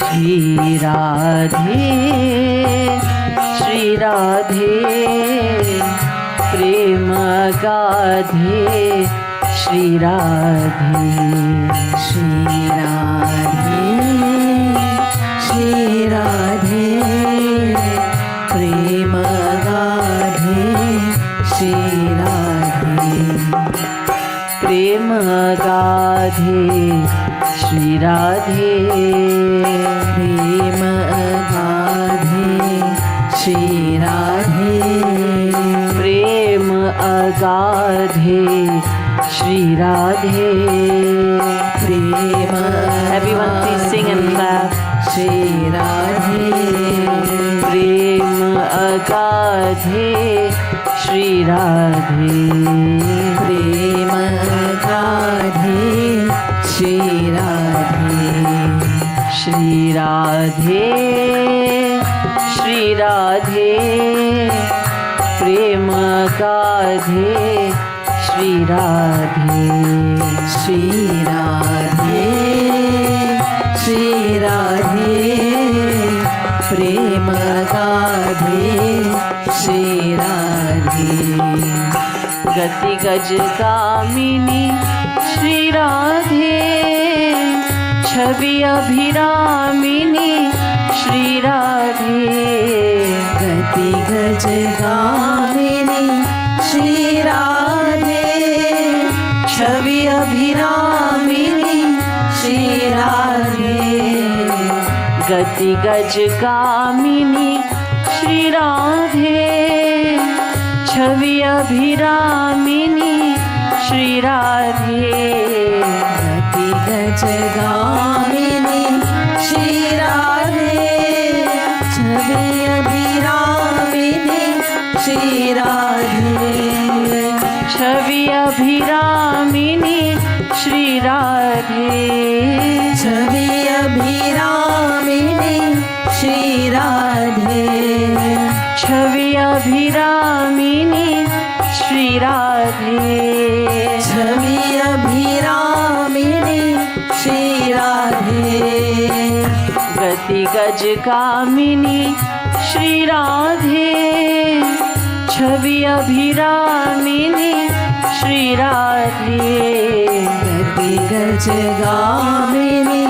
Shri Radhe, Shri Radhe, Prem Agadhe, Shri Radhe. Shri Radhe, Shri Radhe, Prem Agadhe, Shri Radhe. Prem Agadhe, Shri Radhe. Prem Agadhe, Shri Radhe. Prem Agadhe, Shri Radhe. Prem Everyone please sing and clap. Shri Radhe. Prem Agadhe, Shri Radhe. Prem Agadhe, Shri Radhe. Shri Radhe, Shri Radhe, Prem Agadhe, Shri Radhe. Shri Radhe, Shri Radhe, Prem Agadhe, Shri Radhe. Gati Gaj Kamini, Shri Radhe. Chavi Abhiramini, Shri Radhe. Gati Gaj Kamini, Shri Radhe. Chavi Abhiramini, Shri Radhe. Gati Gaj Kamini, Shri Radhe. Chavi Abhiramini, Shri Radhe. Gati Gaj Kamini, Shri Radhe. Chavi Abhiramini, Shri Radhe. Chavi Abhiramini, Shri Radhe. Braj कामिनी श्री राधे, छवि अभिरामिनी श्री राधे, ब्रज गामिनी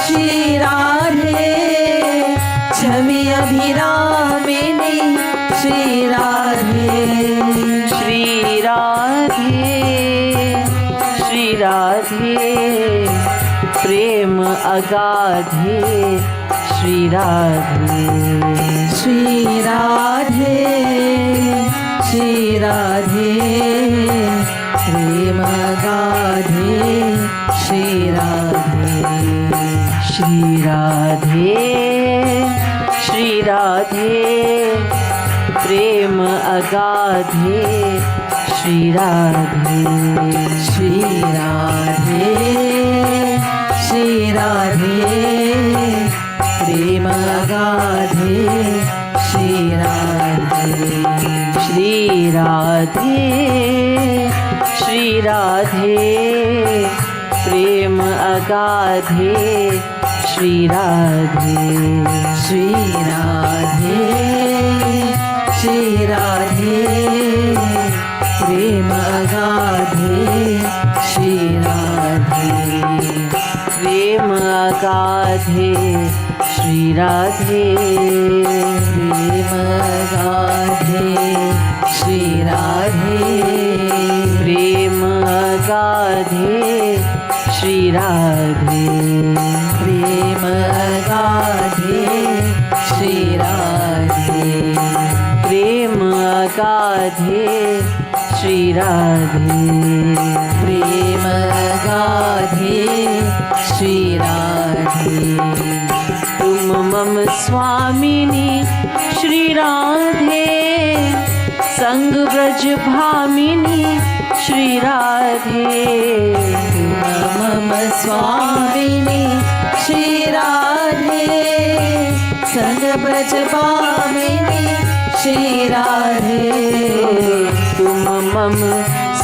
श्री राधे, छवि अभिरामिनी श्री राधे, श्री राधे श्री राधे, प्रेम अगाधे श्री राधे, श्री राधे श्री राधे, प्रेम गाधे श्री राधे, श्री राधे श्री राधे, प्रेम अगाधे श्री राधे, श्री राधे श्री राधे, प्रेम गाधे श्री राधे, श्री राधे श्री राधे, प्रेम अगाधे श्री राधे, श्री राधे श्री राधे, प्रेम गाधे श्री राधे, प्रेम अगाधे श्री राधे, प्रेम गाधे श्री राधे, प्रेम अगाधे श्री राधे, प्रेम गाधे श्री राधे, प्रेम अगाधे श्री राधे, प्रेम गाधे श्री राधे, तुम मम स्वामिनी श्री राधे, संग ब्रज भामिनी श्री राधे, मम स्वामिनी श्री राधे, संग ब्रज भामिनी श्री राधे, तुम मम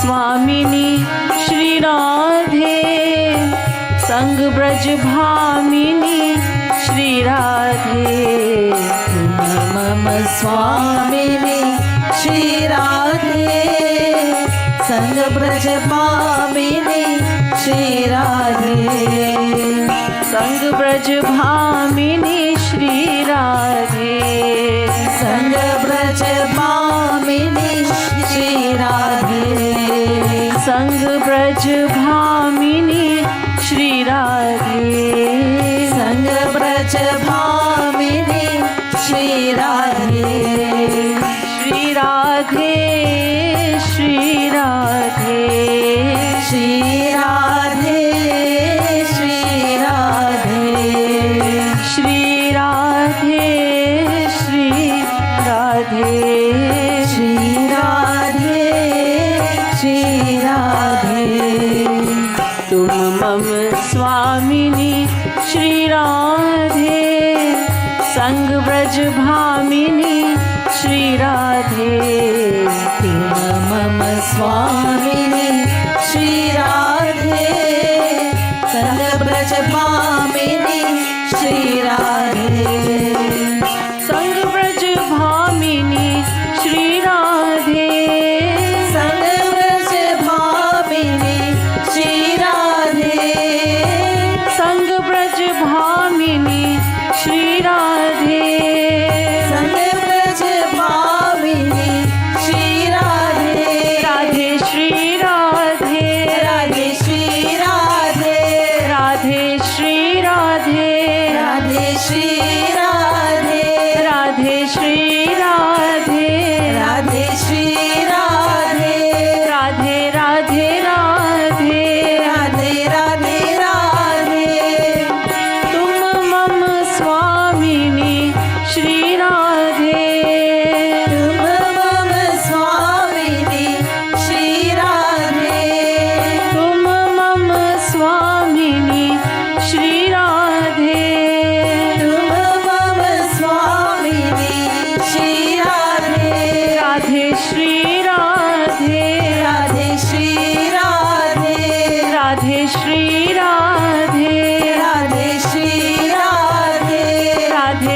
स्वामिनी श्री राधे, संग ब्रज भामिनी श्री राधे, मम स्वामिनी श्री राधे, संग ब्रज भामिनी श्री राधे, संग ब्रज भामिनी श्री राधे, संग ब्रज भामिनी श्री राधे, संग ब्रज भामिनी श्री राधे, संग ब्रज भामिनी श्री राधे, श्री राधे श्री राधे, श्री राधे श्री राधे, श्री राधे श्री राधे, श्री राधे श्री राधे, तुम मम स्वामिनी श्री राधे, संग ब्रज भामिनी श्री राधे, मम स्वामिनी श्री राधे, संग ब्रज भामिनी श्री राधे, संग ब्रज भामिनी श्री राधे, संग ब्रज भामिनी श्री राधे, संग ब्रज भामिनी श्री राधे, संग ब्रज भामिनी श्री राधे, राधे श्री राधे, राधे श्री राधे, राधे श्री राधे, राधे श्री राधे, राधे श्री राधे, राधे श्री राधे, राधे राधे राधे, राधे राधे राधे, तुम मम स्वामिनी श्री राधे, तुम मम स्वामिनी श्री राधे, तुम मम स्वामिनी श्री राधे, तुम मम स्वामिनी श्री राधे, राधे श्री राधे, राधे श्री राधे, राधे श्री राधे, राधे श्री राधे, राधे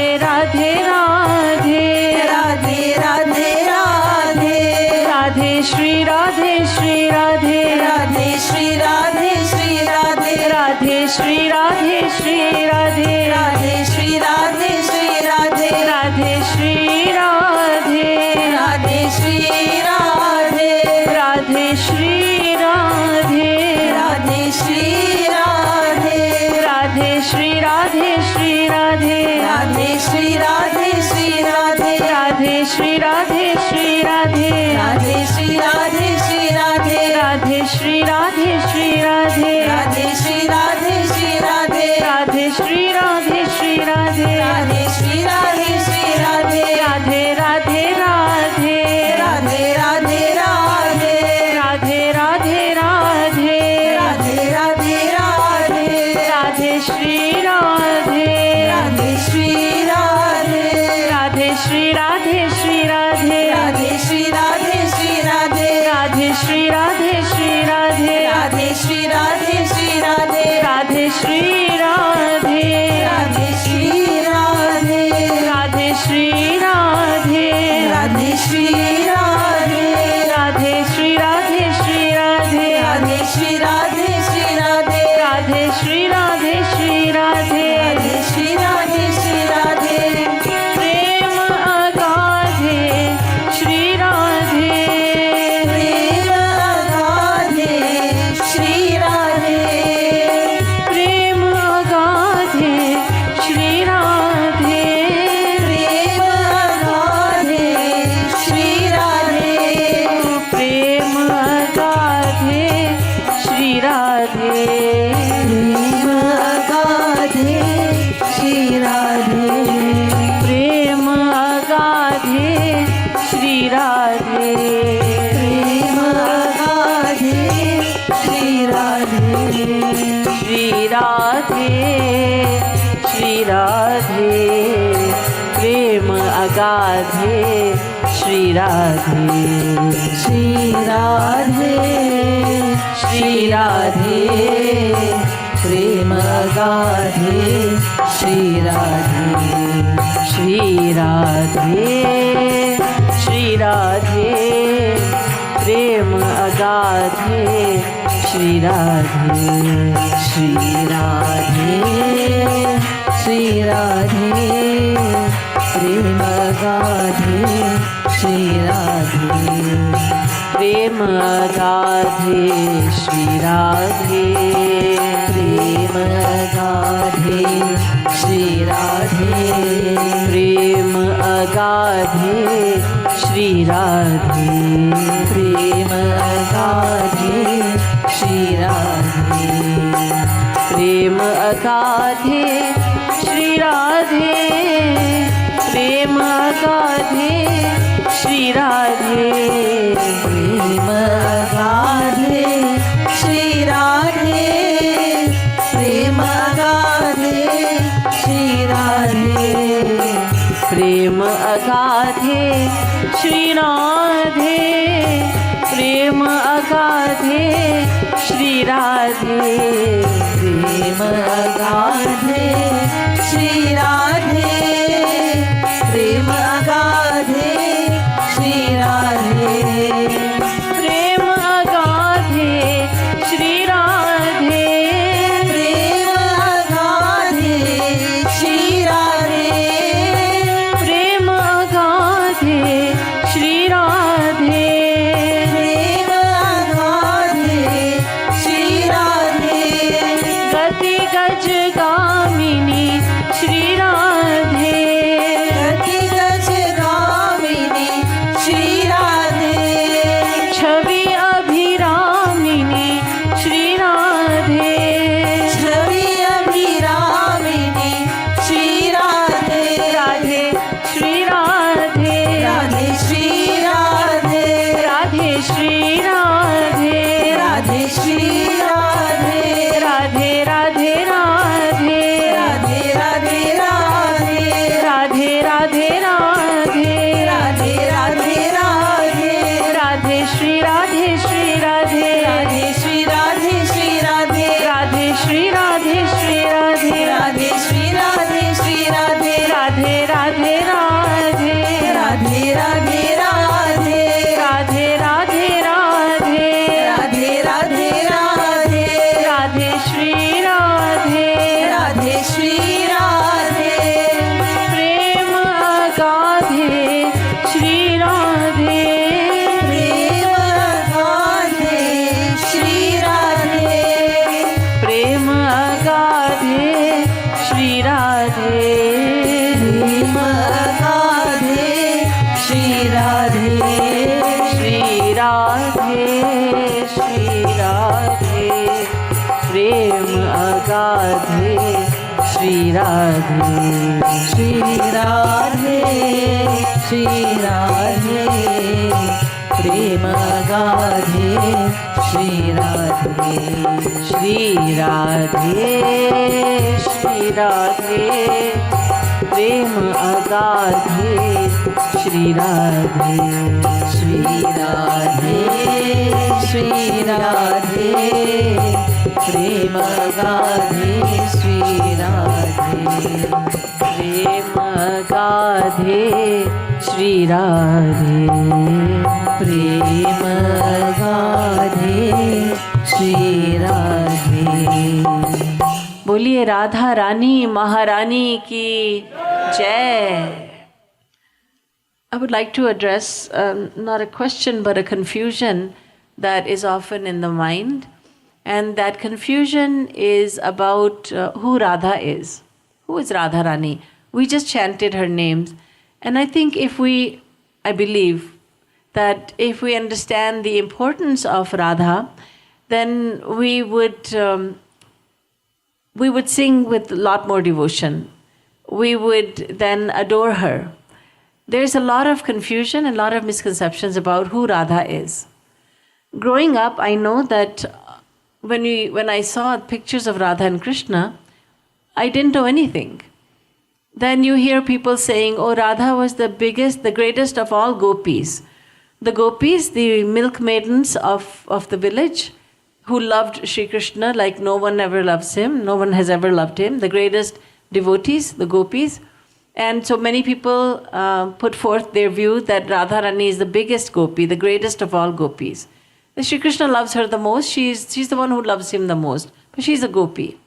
राधे श्री राधे श्री राधे राधे श्री राधे श्री राधे राधे श्री राधे राधे श्री राधे राधे श्री राधे राधे श्री राधे राधे श्री राधे श्री राधे राधे श्री राधे श्री राधे राधे श्री राधे श्री राधे राधे श्री राधे श्री राधे राधे श्री राधे श्री राधे राधे श्री राधे श्री राधे राधे श्री राधे श्री राधे राधे श्री राधे श्री राधे राधे राधे राधे राधे राधे राधे राधे राधे राधे राधे राधे राधे राधे श्री राधे राधे श्री राधे राधे श्री राधे श्री राधे राधे श्री राधे श्री राधे राधे श्री राधे श्री राधे राधे श्री राधे श्री राधे राधे श्री राधे राधे श्री राधे राधे श्री राधे राधे श्री राधे राधे श्री राधे श्री राधे राधे श्री राधे श्री राधे राधे श्री राधे श्री राधे राधे श्री राधे श्री राधे प्रेम अगाधे श्री राधे प्रेम अगाधे श्री राधे प्रेम अगाधे श्री राधे प्रेम अगाधे श्री राधे प्रेम अगाधे श्री राधे प्रेम अगाधे श्री राधे प्रेम अगाधे श्री राधे प्रेम अगाधे श्री राधे श्री राधे श्री राधे प्रेम अगाधे श्री राधे श्री राधे श्री राधे प्रेम अगाधे श्री राधे श्री राधे श्री राधे प्रेम अगाधे श्री राधे श्री राधे श्री राधे प्रेम अगाधे श्री राधे प्रेम अगाधे श्री राधे प्रेम अगाधे श्री राधे प्रेम अगाधे श्री राधे प्रेम अगाधे श्री राधे प्रेम अगाधे श्री राधे प्रेम अगाधे श्री राधे प्रेम अगाधे श्री राधे प्रेम अगाधे श्री राधे प्रेम अगाधे श्री राधे प्रेम अगाधे श्री राधे प्रेम अगाधे श्री राधे प्रेम अगाधे श्री राधे प्रेम अगाधे श्री राधे प्रेम अगाधे श्री राधे प्रेम अगाधे श्री राधे प्रेम अगाधे श्री राधे गति गज गामिनी श्री राधे गति गज गामिनी श्री राधे छवि अभिरामिनी श्री राधे छवि अभिरामिनी श्री राधे राधे श्री राधे राधे श्री राधे राधे श्री राधे राधे श्री राधे राधे राधे राधे राधे राधे राधे अगाधे श्री राधे प्रेम अगाधे श्री राधे श्री राधे श्री राधे प्रेम अगाधे श्री राधे श्री राधे श्री राधे प्रेम अगाधे श्री राधे श्री राधे श्री राधे प्रेम अगाधे श्री राधे श्री राधे श्री राधे प्रेम अगाधे श्री राधे प्रेम अगाधे श्री राधे प्रेम अगाधे श्री राधे बोलिए राधा रानी महारानी की जय. I would like to address not a question but a confusion that is often in the mind, and that confusion is about who Radha is. Who is Radharani? We just chanted her names, and I think I believe that if we understand the importance of Radha, then we would sing with a lot more devotion. We would then adore her. There's a lot of confusion and a lot of misconceptions about who Radha is. Growing up, I know that when I saw pictures of Radha and Krishna, I didn't know anything. Then you hear people saying, oh, Radha was the greatest of all gopis. The gopis, the milk maidens of the village, who loved Sri Krishna like no one ever loves him, no one has ever loved him, the greatest devotees, the gopis. And so many people put forth their view that Radharani is the biggest gopi, the greatest of all gopis. Sri Krishna loves her the most, she's the one who loves him the most, but she's a gopi.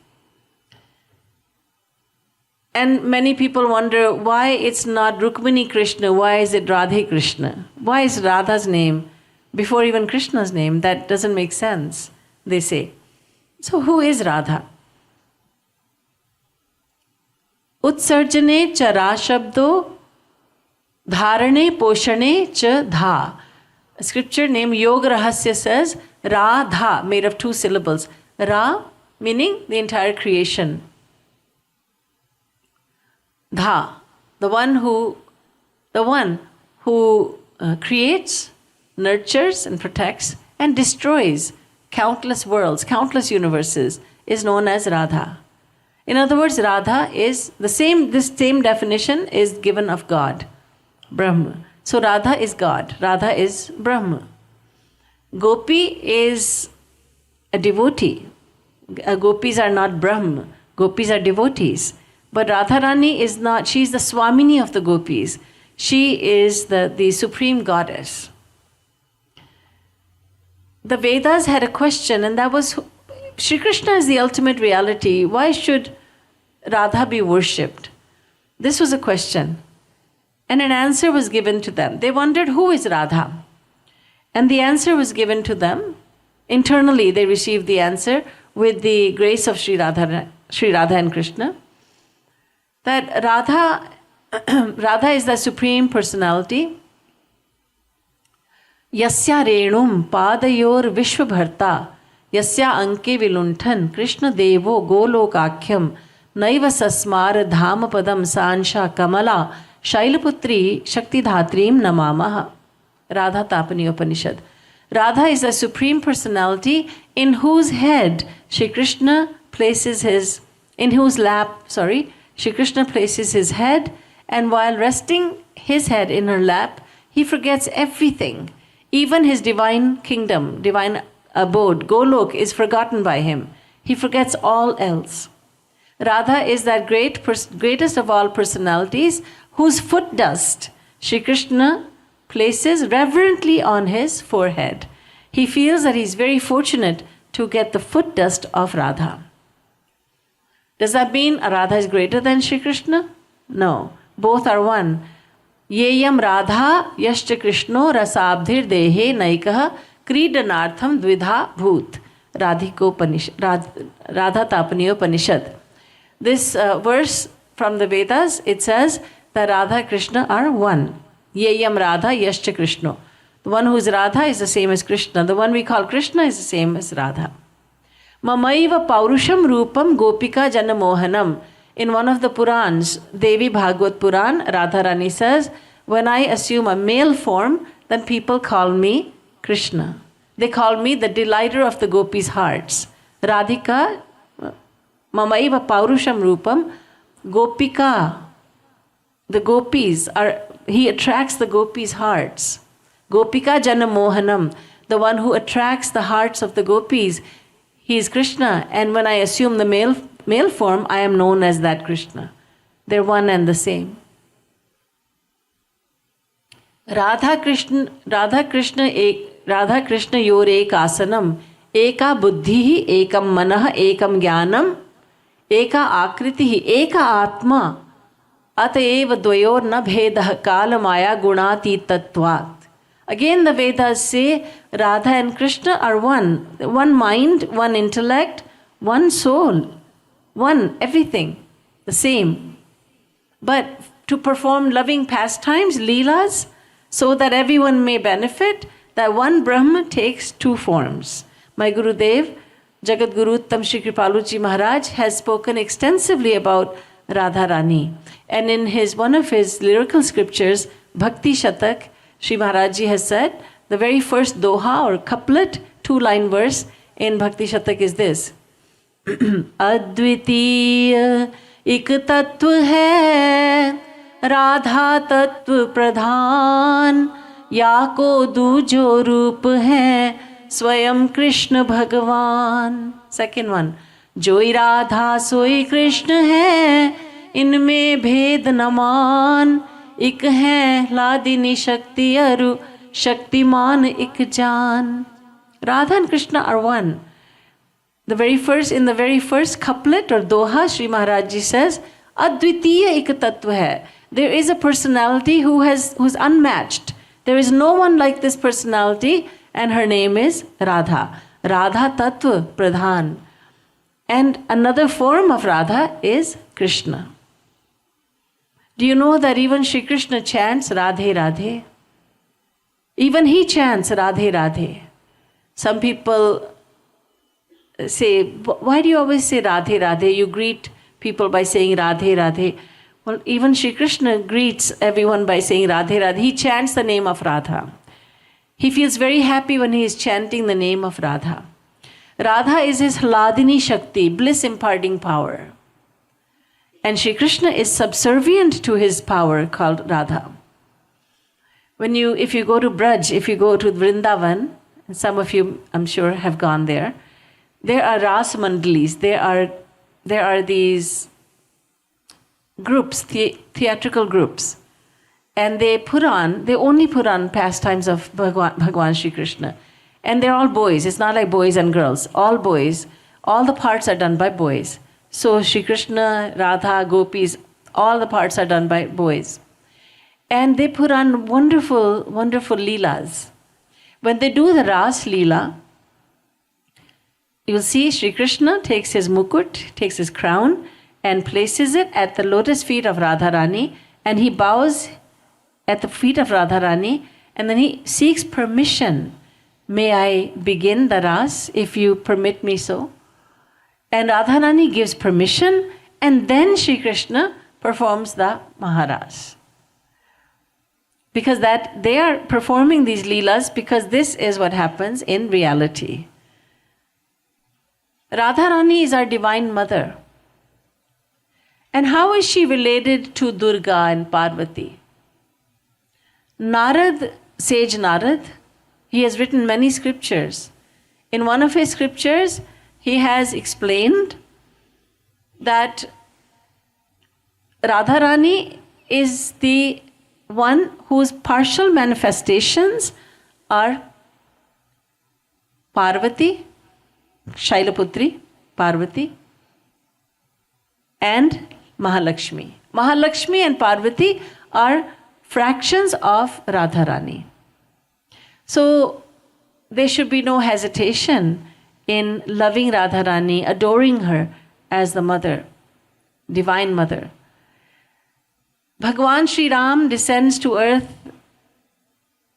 And many people wonder why it's not Rukmini Krishna, why is it Radhe Krishna? Why is Radha's name before even Krishna's name? That doesn't make sense, they say. So who is Radha? Utsarjane cha ra shabdo, dharane poshane cha dha. A scripture named Yoga Rahasya says, Radha, made of 2 syllables. Ra, meaning the entire creation. Dha, the one who creates, nurtures and protects and destroys countless worlds, countless universes, is known as Radha. In other words, Radha is this same definition is given of God, Brahma. So Radha is God, Radha is Brahma. Gopi is a devotee. Gopis are not Brahma, gopis are devotees. But Radharani is not, she is the Swamini of the gopis. She is the supreme goddess. The Vedas had a question, and that was, Shri Krishna is the ultimate reality. Why should Radha be worshipped? This was a question. And an answer was given to them. They wondered, who is Radha? And the answer was given to them. Internally, they received the answer with the grace of Sri Radha and Krishna. That Radha is the Supreme Personality. Yasya renum padayor vishwabharta, yasya anke vilunthan, Krishna devo golokakyam, naiva sasmar dhamapadam sansha kamala, shailaputri shaktidhatrim namamaha. Radha Tapani Upanishad. Radha is the Supreme Personality in whose head Shri Krishna places Shri Krishna places his head, and while resting his head in her lap, he forgets everything. Even his divine kingdom, divine abode, Golok, is forgotten by him. He forgets all else. Radha is that greatest of all personalities whose foot dust Shri Krishna places reverently on his forehead. He feels that he's very fortunate to get the foot dust of Radha. Does that mean Radha is greater than Shri Krishna? No. Both are one. Yeyam Radha yashcha Krishno rasabdhir dehe naikaha kridanartham dvidha bhoot. Radha Tapaniyopanishad. This verse from the Vedas, it says that Radha Krishna are one. Yeyam Radha Yascha Krishna. The one who is Radha is the same as Krishna. The one we call Krishna is the same as Radha. Mamaiva Paurusham Rupam Gopika Janamohanam. In one of the Purans, Devi Bhagavad Puran, Radharani says, when I assume a male form, then people call me Krishna. They call me the delighter of the gopis' hearts. Radhika, Mamaiva Paurusham Rupam, Gopika. The gopis are, he attracts the gopis' hearts. Gopika Janamohanam, the one who attracts the hearts of the gopis, he is Krishna. And when I assume the male form, I am known as that Krishna. They're one and the same. Radha Krishna yor ek asanam, eka buddhi, ekam manah, ekam jnanam, eka akriti, eka atma, ataeva dvayor na bhedah kala maya gunati tattvat. Again, the Vedas say Radha and Krishna are one. One mind, one intellect, one soul, one everything, the same. But to perform loving pastimes, leelas, so that everyone may benefit, that one Brahma takes two forms. My Gurudev, Jagat Guru Uttam Shri Kripaluji Maharaj, has spoken extensively about Radharani. And in one of his lyrical scriptures, Bhakti Shatak, Shri Maharaji has said, the very first doha or couplet, 2-line verse in Bhakti Shatak is this. Advitiya ik tattva hai, Radha tattva pradhan, ya ko dujo roop hai, Swayam Krishna Bhagavan. Second one. Joi Radha soi Krishna hai, inme bhed naman, ik hai ladini shakti aru, shaktiman ik jan. Radha and Krishna are one. In the very first couplet or doha, Sri Maharaji says, Advitiya ik tattva hai. There is a personality who's unmatched. There is no one like this personality, and her name is Radha. Radha Tattva Pradhan. And another form of Radha is Krishna. Do you know that even Shri Krishna chants Radhe Radhe? Even he chants Radhe Radhe. Some people say, why do you always say Radhe Radhe? You greet people by saying Radhe Radhe. Well, even Shri Krishna greets everyone by saying Radhe Radhe. He chants the name of Radha. He feels very happy when he is chanting the name of Radha. Radha is his Hladini Shakti, bliss imparting power. And Shri Krishna is subservient to his power called Radha. If you go to Braj, if you go to Vrindavan, and some of you I'm sure have gone there are Ras Mandalis, there are these groups, theatrical groups. And they only put on pastimes of Bhagwan Shri Krishna. And they're all boys. It's not like boys and girls. All boys. All the parts are done by boys. So Shri Krishna, Radha, Gopis, all the parts are done by boys. And they put on wonderful, wonderful leelas. When they do the Ras Leela, you will see Shri Krishna takes his mukut, takes his crown, and places it at the lotus feet of Radharani, and he bows at the feet of Radharani, and then he seeks permission. May I begin the Ras, if you permit me so? And Radharani gives permission, and then Shri Krishna performs the Maharas. Because they are performing these leelas because this is what happens in reality. Radharani is our divine mother. And how is she related to Durga and Parvati? Sage Narad, he has written many scriptures. In one of his scriptures, he has explained that Radharani is the one whose partial manifestations are Parvati, Shailaputri, Parvati, and Mahalakshmi. Mahalakshmi and Parvati are fractions of Radharani. So there should be no hesitation in loving Radharani, adoring her as the mother, divine mother. Bhagwan Sri Ram descends to earth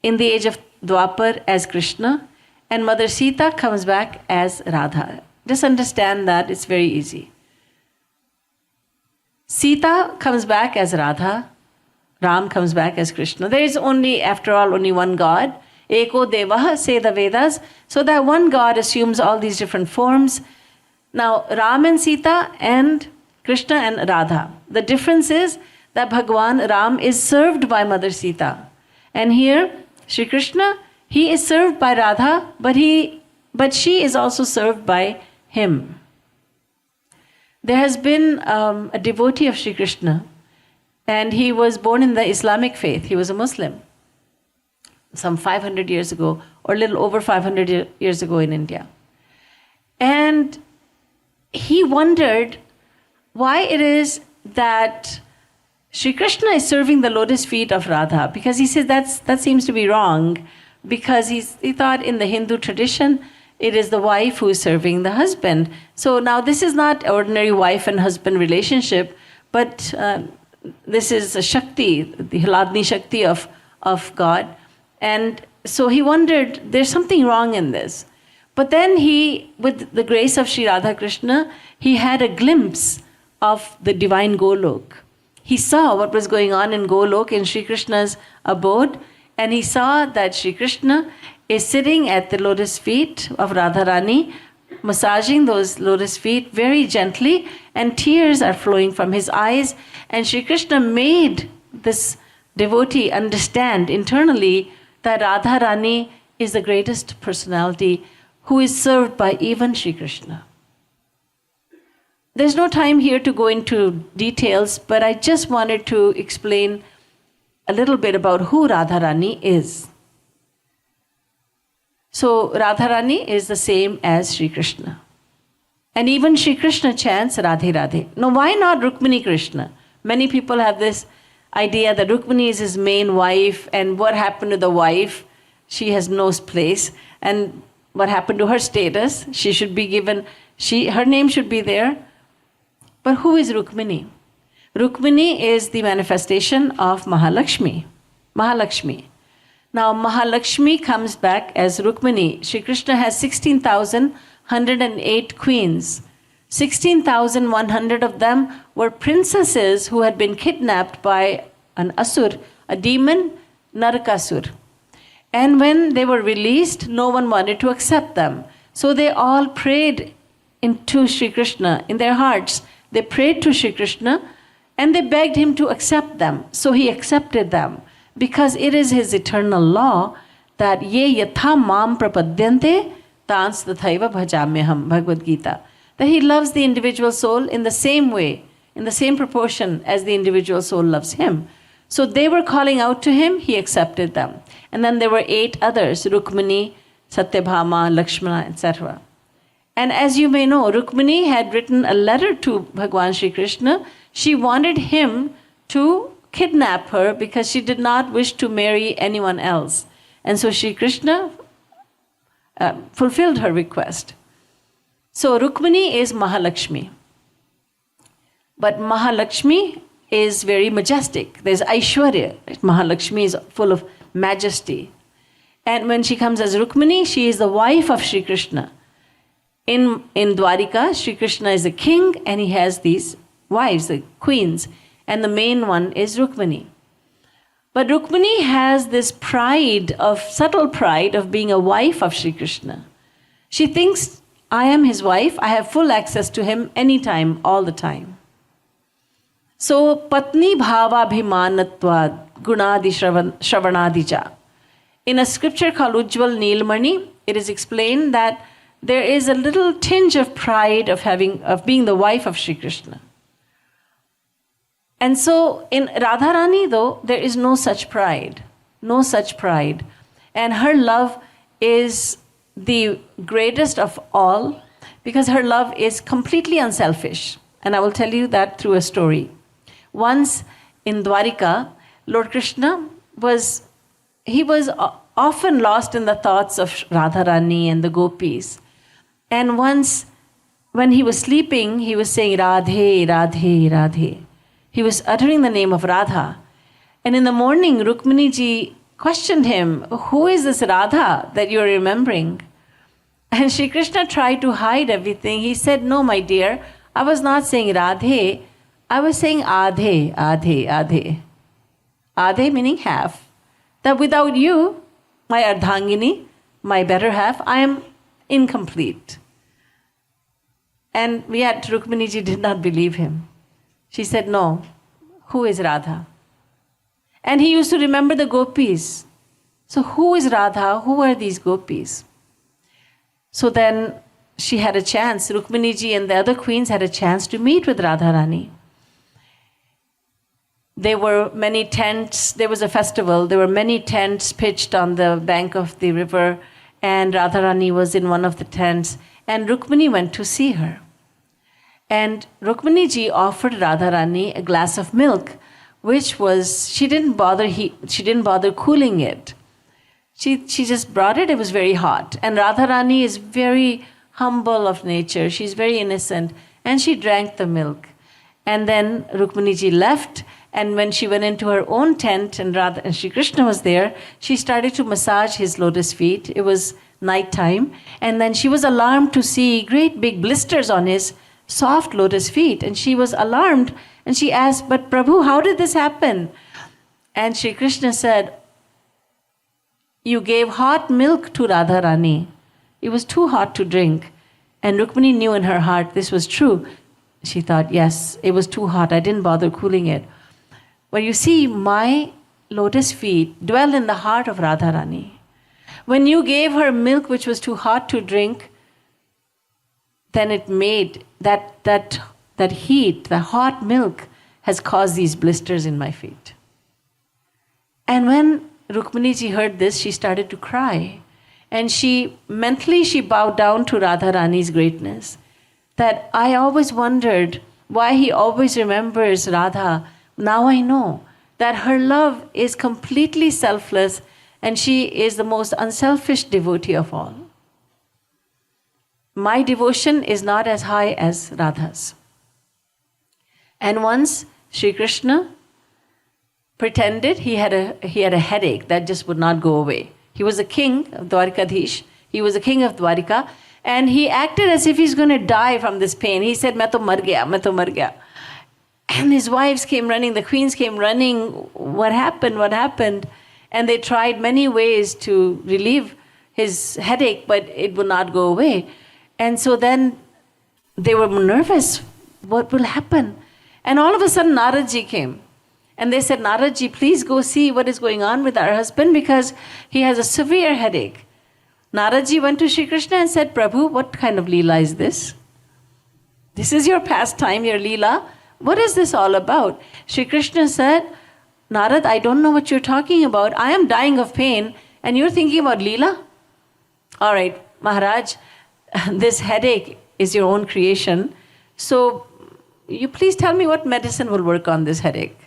in the age of Dwapar as Krishna, and Mother Sita comes back as Radha. Just understand that, it's very easy. Sita comes back as Radha, Ram comes back as Krishna. There is only, after all, only one God. Eko Devaha, say the Vedas. So that one God assumes all these different forms. Now, Ram and Sita and Krishna and Radha. The difference is that Bhagwan Ram is served by Mother Sita. And here, Shri Krishna, he is served by Radha, but she is also served by him. There has been a devotee of Shri Krishna, and he was born in the Islamic faith. He was a Muslim some 500 years ago, or a little over 500 years ago in India. And he wondered why it is that Shri Krishna is serving the lotus feet of Radha, because he says that seems to be wrong, because he thought in the Hindu tradition, it is the wife who is serving the husband. So now this is not ordinary wife and husband relationship, but this is a Shakti, the Hladni Shakti of God. And so he wondered, there's something wrong in this. But then he, with the grace of Sri Radha Krishna, he had a glimpse of the divine Golok. He saw what was going on in Golok, in Sri Krishna's abode, and he saw that Sri Krishna is sitting at the lotus feet of Radharani, massaging those lotus feet very gently, and tears are flowing from his eyes. And Sri Krishna made this devotee understand internally that Radharani is the greatest personality who is served by even Sri Krishna. There's no time here to go into details, but I just wanted to explain a little bit about who Radharani is. So Radharani is the same as Sri Krishna. And even Sri Krishna chants Radhe Radhe. Now why not Rukmini Krishna? Many people have this idea that Rukmini is his main wife, and what happened to the wife? She has no place. And what happened to her status? She should be given, her name should be there. But who is Rukmini? Rukmini is the manifestation of Mahalakshmi. Mahalakshmi. Now Mahalakshmi comes back as Rukmini. Shri Krishna has 16,108 queens. 16,100 of them were princesses who had been kidnapped by an asur, a demon, Narakasur. And when they were released, no one wanted to accept them. So they all prayed into Shri Krishna in their hearts. They prayed to Shri Krishna and they begged him to accept them. So he accepted them, because it is his eternal law that ye yatha mam prapadyante tans tathaiva bhajamyaham, Bhagavad Gita. That he loves the individual soul in the same way, in the same proportion as the individual soul loves him. So they were calling out to him, he accepted them. And then there were 8 others, Rukmini, Satyabhama, Lakshmana, etc. And as you may know, Rukmini had written a letter to Bhagwan Sri Krishna. She wanted him to kidnap her because she did not wish to marry anyone else. And so Sri Krishna fulfilled her request. So Rukmini is Mahalakshmi. But Mahalakshmi is very majestic. There's Aishwarya. Mahalakshmi is full of majesty. And when she comes as Rukmini, she is the wife of Sri Krishna. In Dwarika, Sri Krishna is the king and he has these wives, the queens. And the main one is Rukmini. But Rukmini has this pride, subtle pride of being a wife of Sri Krishna. She thinks, I am his wife, I have full access to him anytime, all the time. So, Patni Bhava Bhimanatvad Gunadi Shravanadija. In a scripture called Ujjwal Neelmani, it is explained that there is a little tinge of pride of being the wife of Sri Krishna. And so in Radharani though, there is no such pride. No such pride. And her love is the greatest of all because her love is completely unselfish. And I will tell you that through a story. Once in Dwarika, Lord Krishna was often lost in the thoughts of Radharani and the gopis. And once, when he was sleeping, he was saying, Radhe, Radhe, Radhe. He was uttering the name of Radha. And in the morning, Rukmini ji questioned him, who is this Radha that you're remembering? And Shri Krishna tried to hide everything. He said, no, my dear, I was not saying Radhe, I was saying Adhe, Adhe, Adhe. Adhe meaning half. That without you, my Ardhangini, my better half, I am incomplete. And yet Rukmini ji did not believe him. She said, no, who is Radha? And he used to remember the gopis. So who is Radha? Who are these gopis? So then she had a chance, Rukmini ji and the other queens had a chance to meet with Radharani. There were many tents, there was a festival, there were many tents pitched on the bank of the river, and Radharani was in one of the tents, and Rukmini went to see her. And Rukmini ji offered Radharani a glass of milk, which was, she didn't bother cooling it. She just brought it, it was very hot. And Radharani is very humble of nature, she's very innocent, and she drank the milk. And then Rukmini ji left, and when she went into her own tent and Shri Krishna was there, she started to massage his lotus feet. It was night time, and then she was alarmed to see great big blisters on his soft lotus feet, and she was alarmed, and she asked, but Prabhu, how did this happen? And Shri Krishna said, you gave hot milk to Radharani. It was too hot to drink. And Rukmini knew in her heart this was true. She thought, yes, it was too hot. I didn't bother cooling it. But you see, my lotus feet dwell in the heart of Radharani. When you gave her milk which was too hot to drink, then it made that heat, the hot milk, has caused these blisters in my feet. And when Rukmini ji heard this, she started to cry. And she bowed down to Radharani's greatness. That I always wondered why he always remembers Radha. Now I know that her love is completely selfless and she is the most unselfish devotee of all. My devotion is not as high as Radha's. And once Shri Krishna pretended he had a headache that just would not go away. He was a king of Dwarkadhish. He was a king of Dwarika. And he acted as if he's going to die from this pain. He said, "Main to mar gaya, main to mar gaya." And his wives came running, the queens came running. What happened? What happened? And they tried many ways to relieve his headache, but it would not go away. And so then they were nervous. What will happen? And all of a sudden, Naradji came. And they said, Naradji, please go see what is going on with our husband because he has a severe headache. Naradji went to Shri Krishna and said, Prabhu, what kind of Leela is this? This is your pastime, your Leela. What is this all about? Shri Krishna said, Narad, I don't know what you're talking about. I am dying of pain and you're thinking about Leela? All right, Maharaj, this headache is your own creation. So you please tell me what medicine will work on this headache.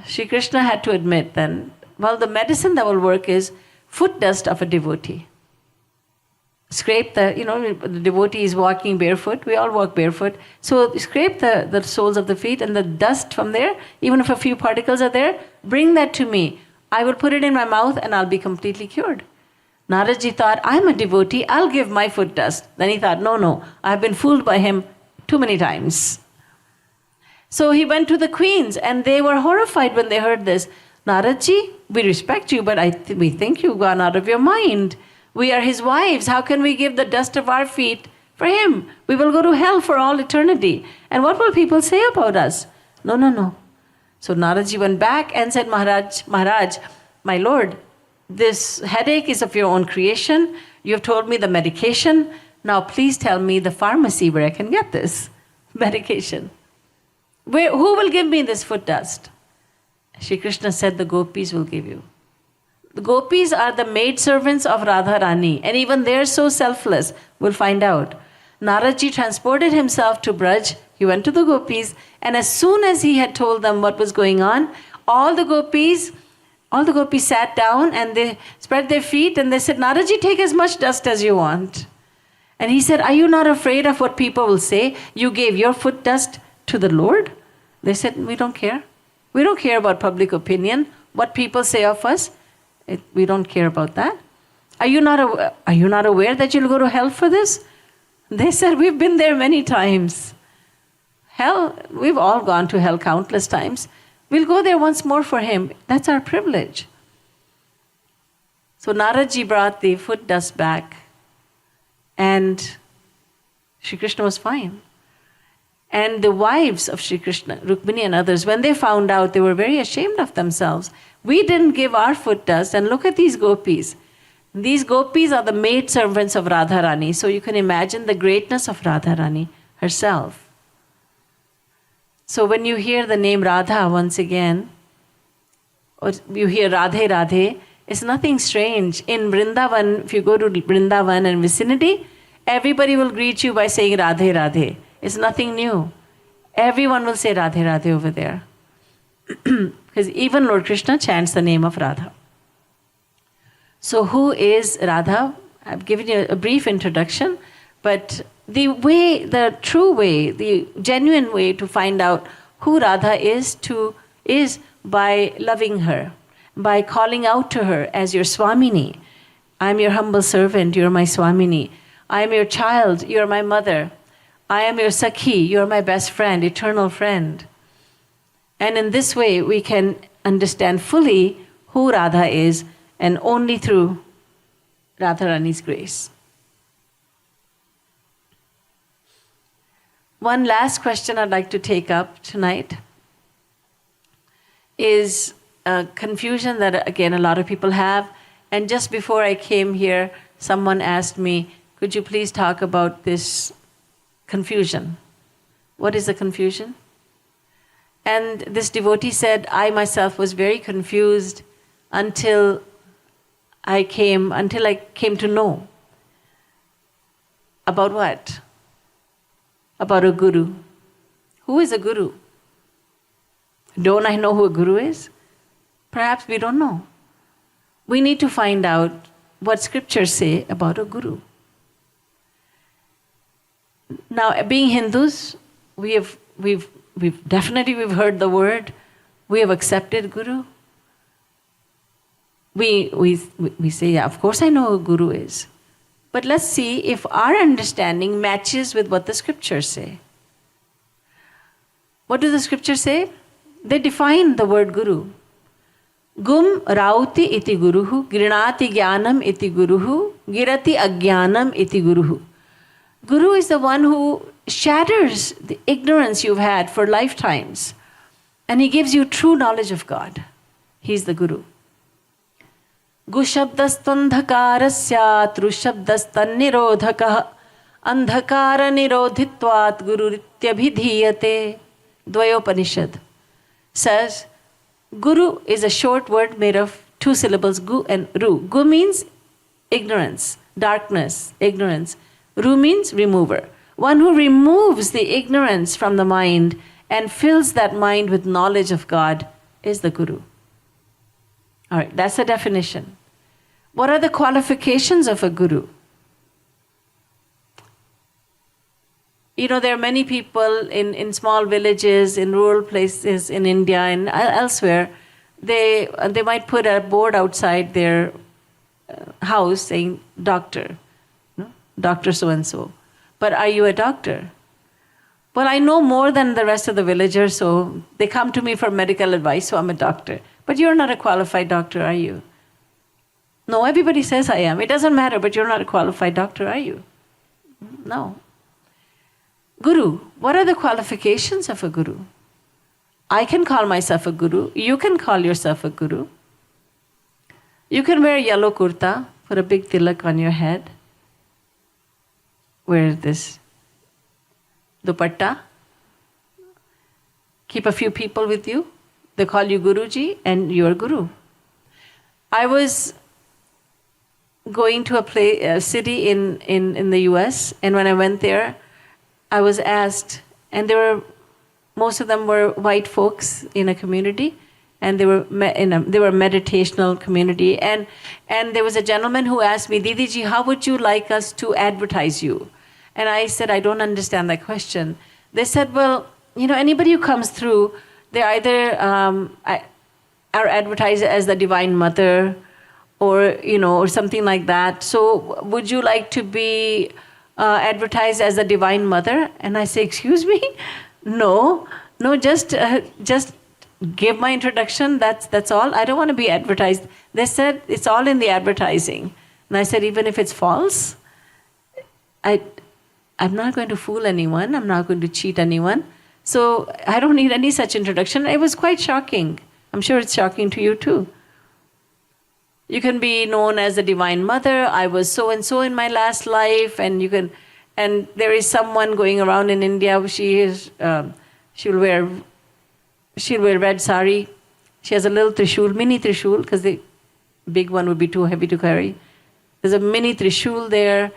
Shri Krishna had to admit then, well, the medicine that will work is foot dust of a devotee. Scrape the devotee is walking barefoot. We all walk barefoot. So scrape the soles of the feet and the dust from there, even if a few particles are there, bring that to me. I will put it in my mouth and I'll be completely cured. Naradji thought, I'm a devotee, I'll give my foot dust. Then he thought, no, I've been fooled by him too many times. So he went to the queens and they were horrified when they heard this. Naradji, we respect you, but we think you've gone out of your mind. We are his wives. How can we give the dust of our feet for him? We will go to hell for all eternity. And what will people say about us? No. So Naradji went back and said, Maharaj, my lord, this headache is of your own creation. You have told me the medication. Now please tell me the pharmacy where I can get this medication. Who will give me this foot dust? Shri Krishna said, the gopis will give you. The gopis are the maidservants of Radharani, and even they're so selfless. We'll find out. Naradji transported himself to Braj. He went to the gopis, and as soon as he had told them what was going on, all the gopis sat down and they spread their feet and they said, Naradji, take as much dust as you want. And he said, are you not afraid of what people will say? You gave your foot dust to the Lord? They said, we don't care. We don't care about public opinion. What people say of us, we don't care about that. Are you not aware that you'll go to hell for this? They said, we've been there many times. Hell, we've all gone to hell countless times. We'll go there once more for him. That's our privilege. So Naradji brought the foot dust back, and Sri Krishna was fine. And the wives of Sri Krishna, Rukmini and others, when they found out, they were very ashamed of themselves. We didn't give our foot dust, and look at these gopis. These gopis are the maid servants of Radharani, so you can imagine the greatness of Radharani herself. So when you hear the name Radha once again, or you hear Radhe Radhe, it's nothing strange. In Vrindavan, if you go to Vrindavan and vicinity, everybody will greet you by saying Radhe Radhe. It's nothing new. Everyone will say Radhe Radhe over there. Because even Lord Krishna chants the name of Radha. So who is Radha? I've given you a brief introduction, but the true way, the genuine way to find out who Radha is by loving her, by calling out to her as your Swamini. I'm your humble servant, you're my Swamini. I am your child, you're my mother. I am your Sakhi, you're my best friend, eternal friend. And in this way, we can understand fully who Radha is, and only through Radharani's grace. One last question I'd like to take up tonight is a confusion that, again, a lot of people have. And just before I came here, someone asked me, could you please talk about this confusion? What is the confusion? And this devotee said, I myself was very confused until I came to know. About what? About a guru. Who is a guru? Don't I know who a guru is? Perhaps we don't know. We need to find out what scriptures say about a guru. Now, being Hindus, we've definitely heard the word. We have accepted guru. We say, yeah, of course I know who guru is. But let's see if our understanding matches with what the scriptures say. What do the scriptures say? They define the word guru. Gum rauti iti guruhu, grinati jnanam iti guruhu, girati ajnanam iti guruhu. Guru is the one who shatters the ignorance you've had for lifetimes, and he gives you true knowledge of God. He's the guru. Gushabdastandhakarasya trushabdastannirodhakah andhakara nirodhitvat gururityabhidhiyate. Dvayopanishad says, Guru is a short word made of two syllables, gu and ru. Gu means ignorance, darkness, ignorance. Ru means remover. One who removes the ignorance from the mind and fills that mind with knowledge of God is the guru. All right, that's the definition. What are the qualifications of a guru? You know, there are many people in small villages, in rural places in India and elsewhere, they might put a board outside their house saying, doctor, Dr. so-and-so. But are you a doctor? Well, I know more than the rest of the villagers, so they come to me for medical advice, so I'm a doctor. But you're not a qualified doctor, are you? No, everybody says I am. It doesn't matter, but you're not a qualified doctor, are you? No. Guru, what are the qualifications of a guru? I can call myself a guru. You can call yourself a guru. You can wear yellow kurta, put a big tilak on your head. Wear this dupatta. Keep a few people with you. They call you Guruji and you're Guru. I was going to a city in the US, and when I went there, I was asked, and most of them were white folks in a community, and they were they were a meditational community. And there was a gentleman who asked me, Didi ji, how would you like us to advertise you? And I said, I don't understand that question. They said, well, anybody who comes through, they either are advertised as the Divine Mother, or or something like that. So would you like to be advertised as the Divine Mother? And I say, excuse me? No, just give my introduction. That's all. I don't want to be advertised. They said it's all in the advertising. And I said, even if it's false, I'm not going to fool anyone. I'm not going to cheat anyone. So I don't need any such introduction. It was quite shocking. I'm sure it's shocking to you too. You can be known as the Divine Mother. I was so and so in my last life, and there is someone going around in India. She'll wear red sari. She has a little trishul, mini trishul, because the big one would be too heavy to carry. There's a mini trishul there,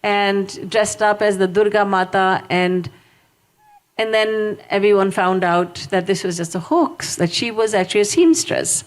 and dressed up as the Durga Mata, and then everyone found out that this was just a hoax, that she was actually a seamstress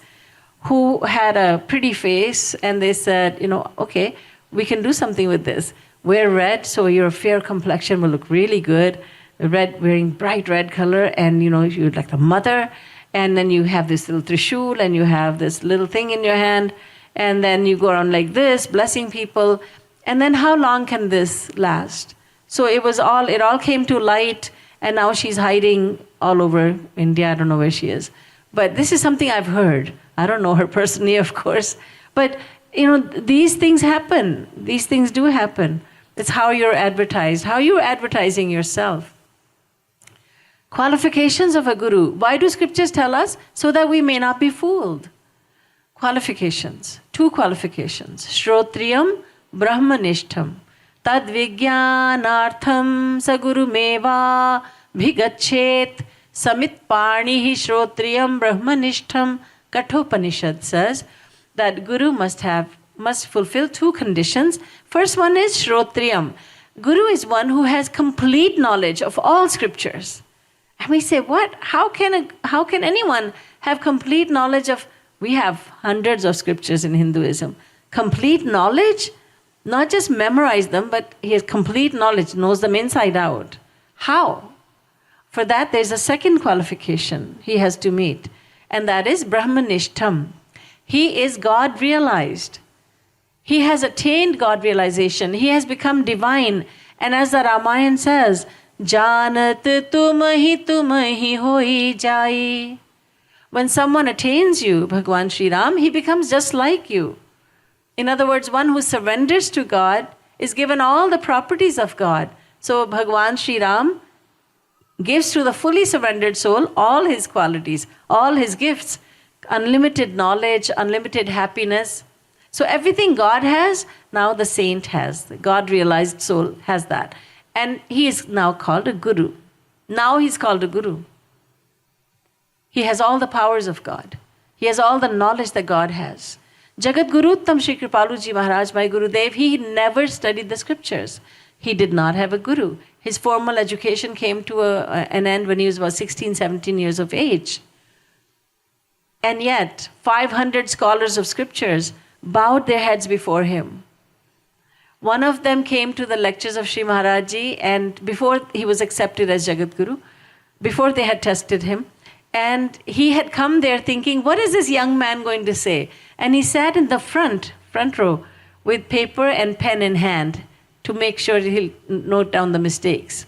who had a pretty face, and they said, okay, we can do something with this. Wear red, so your fair complexion will look really good. Red, wearing bright red color, and you're like the mother, and then you have this little trishul, and you have this little thing in your hand, and then you go around like this, blessing people, and then how long can this last? So it all came to light, and now she's hiding all over India. I don't know where she is. But this is something I've heard. I don't know her personally, of course. But, these things happen. These things do happen. It's how you're advertised, how you're advertising yourself. Qualifications of a guru. Why do scriptures tell us? So that we may not be fooled. Qualifications. 2 qualifications. Shrotriyam brahmanishtam. Tad vijnanartham saguru meva bhigachet samit panihi shrotriyam brahmanishtam. Kathopanishad says that guru must fulfill 2 conditions. First one is shrotriyam. Guru is one who has complete knowledge of all scriptures. And we say, what? How can anyone have complete knowledge of? We have hundreds of scriptures in Hinduism. Complete knowledge, not just memorize them, but he has complete knowledge, knows them inside out. How? For that, there's a second qualification he has to meet, and that is Brahmanishtam. He is God realized. He has attained God realization. He has become divine. And as the Ramayana says, Janat tumahi hoi jai. When someone attains you, Bhagwan Sri Ram, he becomes just like you. In other words, one who surrenders to God is given all the properties of God. So Bhagwan Sri Ram gives to the fully surrendered soul all his qualities, all his gifts, unlimited knowledge, unlimited happiness. So everything God has, now the saint has. The God-realized soul has that. And he is now called a guru. Now he's called a guru. He has all the powers of God. He has all the knowledge that God has. Jagat Guru Uttam Shri Kripaluji Maharaj, my Gurudev, he never studied the scriptures. He did not have a guru. His formal education came to an end when he was about 16, 17 years of age. And yet, 500 scholars of scriptures bowed their heads before him. One of them came to the lectures of Sri Maharaji, and before he was accepted as Jagat Guru, before they had tested him, and he had come there thinking, what is this young man going to say? And he sat in the front row with paper and pen in hand to make sure he'll note down the mistakes.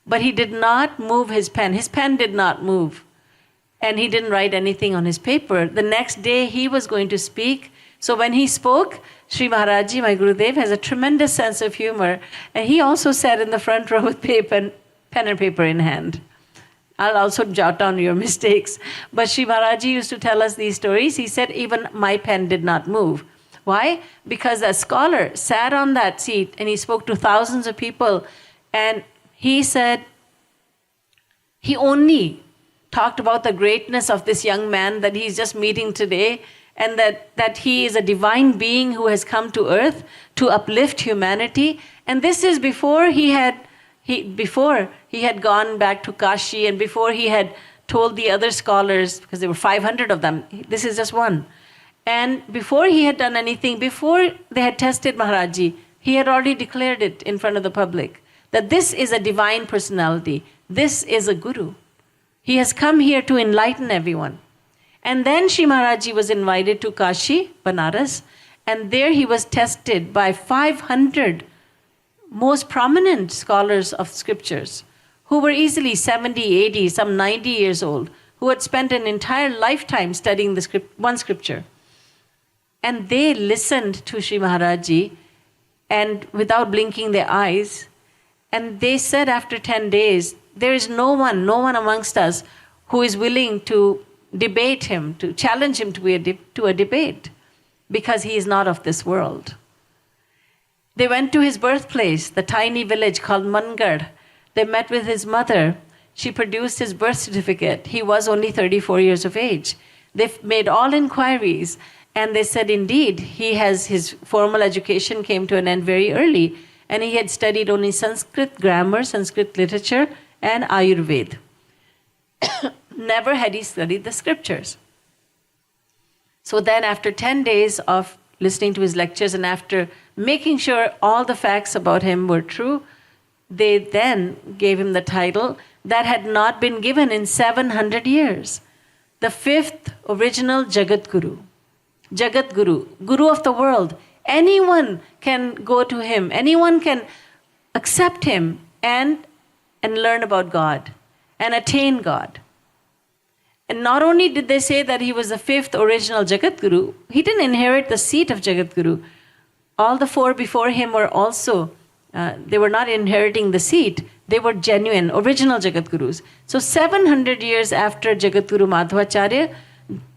But he did not move his pen. His pen did not move. And he didn't write anything on his paper. The next day he was going to speak. So when he spoke, Sri Maharaji, my Gurudev, has a tremendous sense of humor. And he also sat in the front row with pen and paper in hand. I'll also jot down your mistakes. But Sri Maharaji used to tell us these stories. He said, even my pen did not move. Why? Because a scholar sat on that seat and he spoke to thousands of people. And he said, he only talked about the greatness of this young man that he's just meeting today, and that he is a divine being who has come to earth to uplift humanity. And this is before he had gone back to Kashi, and before he had told the other scholars, because there were 500 of them, this is just one. And before he had done anything, before they had tested Maharajji, he had already declared it in front of the public, that this is a divine personality. This is a guru. He has come here to enlighten everyone. And then Shri Maharajji was invited to Kashi, Banaras, and there he was tested by 500 most prominent scholars of scriptures, who were easily 70, 80, some 90 years old, who had spent an entire lifetime studying one scripture. And they listened to Shri Maharajji, and without blinking their eyes, and they said after 10 days, there is no one amongst us who is willing to debate him, to challenge him to a debate, because he is not of this world. They went to his birthplace, the tiny village called Mangar. They met with his mother. She produced his birth certificate. He was only 34 years of age. They made all inquiries, and they said, indeed, his formal education came to an end very early, and he had studied only Sanskrit grammar, Sanskrit literature, and Ayurveda. Never had he studied the scriptures. So then after 10 days of listening to his lectures and after making sure all the facts about him were true, they then gave him the title that had not been given in 700 years. The fifth original Jagat Guru. Jagat Guru, Guru of the world. Anyone can go to him. Anyone can accept him and learn about God and attain God. And not only did they say that he was the fifth original Jagat Guru, he didn't inherit the seat of Jagat Guru. All the four before him were also, they were not inheriting the seat. They were genuine, original Jagat Gurus. So 700 years after Jagat Guru Madhvacharya,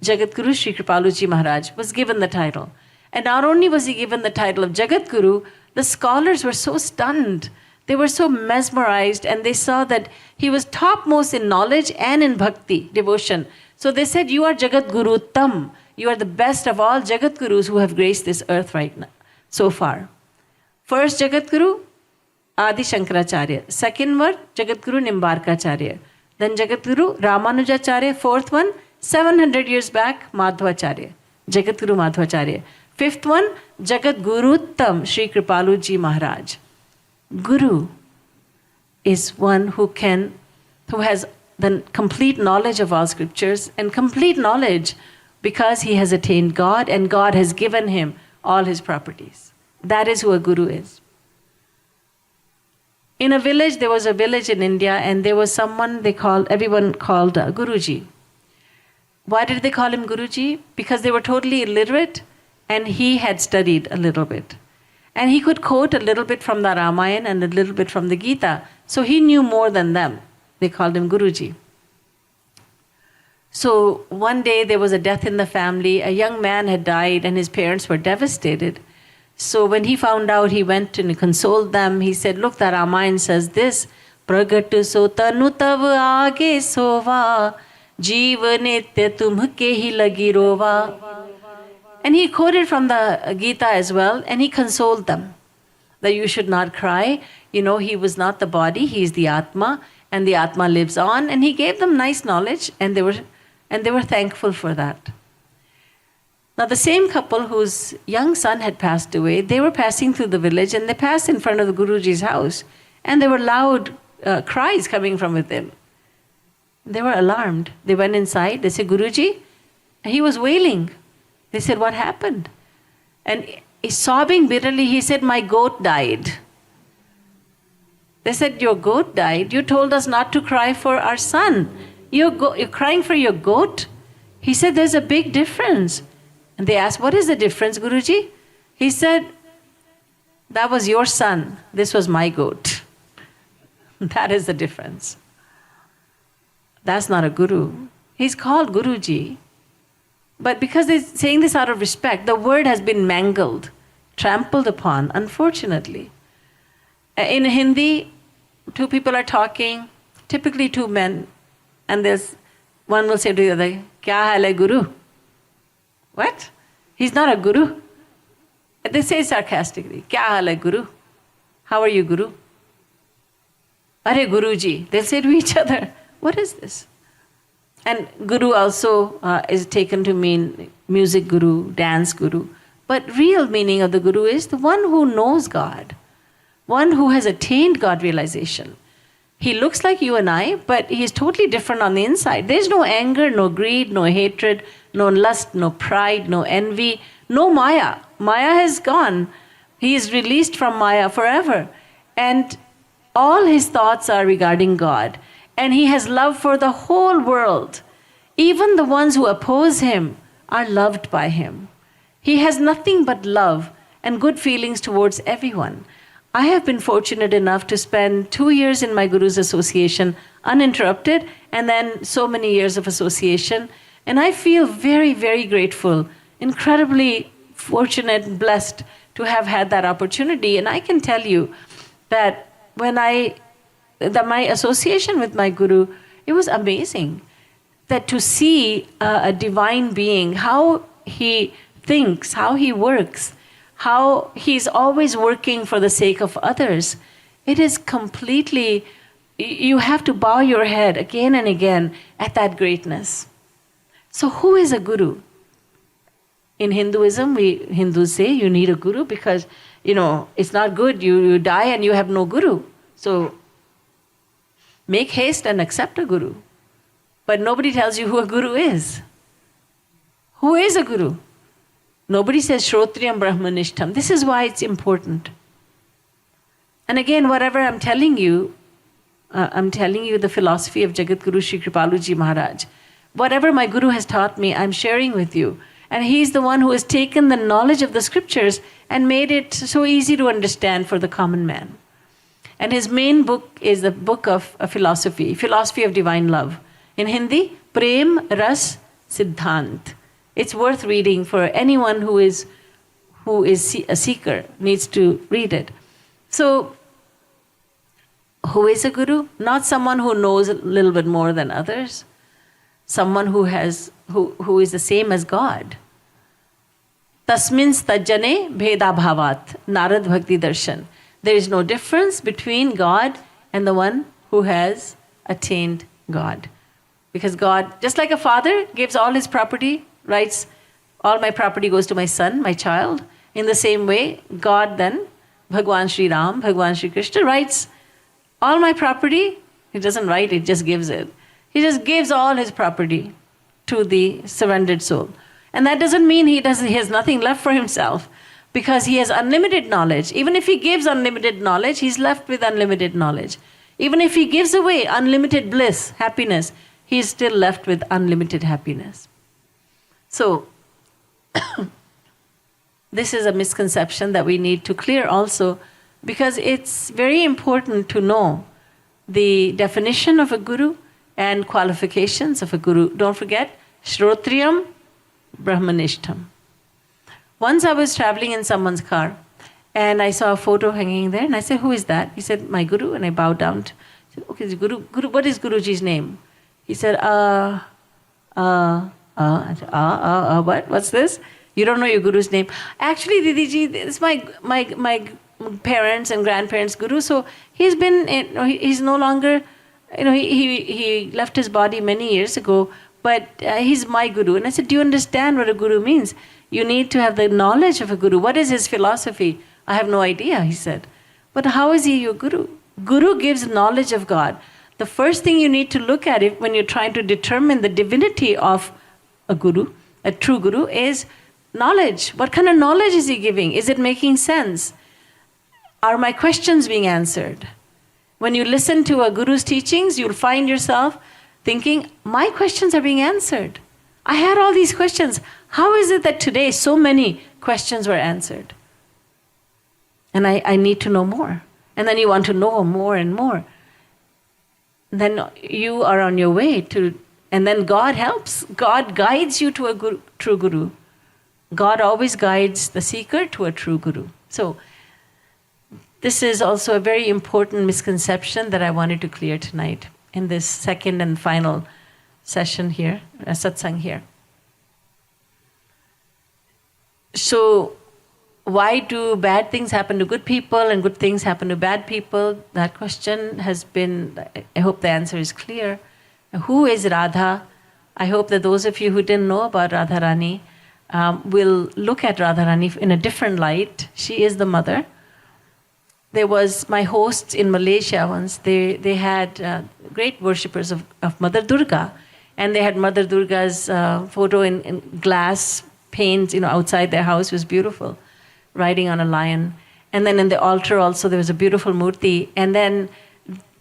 Jagat Guru Sri Kripaluji Maharaj was given the title. And not only was he given the title of Jagat Guru, the scholars were so stunned. They were so mesmerized, and they saw that he was topmost in knowledge and in bhakti, devotion. So they said, you are Jagat Guru Tam. You are the best of all Jagat Gurus who have graced this earth right now, so far. First Jagat Guru, Adi Shankaracharya. Second one, Jagat Guru Nimbarkacharya. Then Jagat Guru Ramanujacharya. Fourth one, 700 years back, Madhvacharya. Jagat Guru Madhvacharya. Fifth one, Jagat Guru Tam, Sri Kripaluji Maharaj. Guru is one who has the complete knowledge of all scriptures and complete knowledge because he has attained God and God has given him all his properties. That is who a guru is. In a village, there was a village in India, and there was someone everyone called Guruji. Why did they call him Guruji? Because they were totally illiterate and he had studied a little bit. And he could quote a little bit from the Ramayana and a little bit from the Gita. So he knew more than them. They called him Guruji. So one day there was a death in the family. A young man had died and his parents were devastated. So when he found out, he went and consoled them. He said, look, the Ramayana says this, Pragat so tanu tav aage sova, jeev nitya tumhke hi lagi rova. And he quoted from the Gita as well, and he consoled them that you should not cry. You know, he was not the body, he is the Atma, and the Atma lives on. And he gave them nice knowledge, and they were thankful for that. Now, the same couple whose young son had passed away, they were passing through the village, and they passed in front of the Guruji's house, and there were loud cries coming from within. They were alarmed. They went inside. They said, Guruji, he was wailing. They said, what happened? And sobbing bitterly, he said, my goat died. They said, your goat died? You told us not to cry for our son. You're crying for your goat? He said, there's a big difference. And they asked, what is the difference, Guruji? He said, that was your son. This was my goat. That is the difference. That's not a guru. He's called Guruji. But because they're saying this out of respect, the word has been mangled, trampled upon, unfortunately. In Hindi, two people are talking, typically two men, and one will say to the other, Kya hal hai, Guru? What? He's not a guru. They say sarcastically, Kya hal hai, Guru? How are you, Guru? Are Guruji. They'll say to each other, what is this? And guru also is taken to mean music guru, dance guru. But real meaning of the guru is the one who knows God, one who has attained God realization. He looks like you and I, but he's totally different on the inside. There's no anger, no greed, no hatred, no lust, no pride, no envy, no Maya. Maya has gone. He is released from Maya forever. And all his thoughts are regarding God. And he has love for the whole world. Even the ones who oppose him are loved by him. He has nothing but love and good feelings towards everyone. I have been fortunate enough to spend 2 years in my Guru's association uninterrupted, and then so many years of association. And I feel very, very grateful, incredibly fortunate and blessed to have had that opportunity. And I can tell you that my association with my Guru, it was amazing. That to see a divine being, how he thinks, how he works, how he's always working for the sake of others. It is completely, you have to bow your head again and again at that greatness. So who is a guru? In Hinduism, we Hindus say you need a guru because, it's not good. You die and you have no guru. So make haste and accept a guru. But nobody tells you who a guru is. Who is a guru? Nobody says Shrotriyam Brahmanishtam. This is why it's important. And again, whatever I'm telling you the philosophy of Jagat Guru Shri Kripaluji Maharaj. Whatever my Guru has taught me, I'm sharing with you. And he's the one who has taken the knowledge of the scriptures and made it so easy to understand for the common man. And his main book is the book of philosophy of divine love. In Hindi, Prem Ras Siddhant. It's worth reading for anyone who is a seeker, needs to read it. So, who is a guru? Not someone who knows a little bit more than others. Someone who is the same as God. Tasmin stajjane bheda bhavat, Narad Bhakti Darshan. There is no difference between God and the one who has attained God. Because God, just like a father gives all his property, writes, all my property goes to my son, my child. In the same way, God then, Bhagwan Sri Ram, Bhagwan Sri Krishna writes, all my property, he doesn't write, he just gives it. He just gives all his property to the surrendered soul. And that doesn't mean he has nothing left for himself, because he has unlimited knowledge. Even if he gives unlimited knowledge, he's left with unlimited knowledge. Even if he gives away unlimited bliss, happiness, he's still left with unlimited happiness. So, this is a misconception that we need to clear also, because it's very important to know the definition of a guru and qualifications of a guru. Don't forget, Shrotriyam Brahmanishtam. Once I was traveling in someone's car and I saw a photo hanging there and I said, who is that? He said, my guru. And I bowed down. I said, okay, Guru, what is Guruji's name? He said, what? What's this? You don't know your guru's name. Actually, Didiji, this is my parents and grandparents' guru. So he's no longer, he left his body many years ago, but he's my guru. And I said, do you understand what a guru means? You need to have the knowledge of a guru. What is his philosophy? I have no idea, he said. But how is he your guru? Guru gives knowledge of God. The first thing you need to look at it when you're trying to determine the divinity of a guru, a true guru, is knowledge. What kind of knowledge is he giving? Is it making sense? Are my questions being answered? When you listen to a guru's teachings, you'll find yourself thinking, my questions are being answered. I had all these questions. How is it that today so many questions were answered? And I need to know more. And then you want to know more and more. Then you are on your way to, and then God helps. God guides you to a true guru. God always guides the seeker to a true guru. So, this is also a very important misconception that I wanted to clear tonight in this second and final session here, satsang here. So, why do bad things happen to good people and good things happen to bad people? That question has been, I hope the answer is clear. Who is Radha? I hope that those of you who didn't know about Radharani will look at Radharani in a different light. She is the mother. There was my hosts in Malaysia once. They had great worshippers of Mother Durga, and they had Mother Durga's photo in glass panes, outside their house. It was beautiful, riding on a lion. And then in the altar also there was a beautiful murti. And then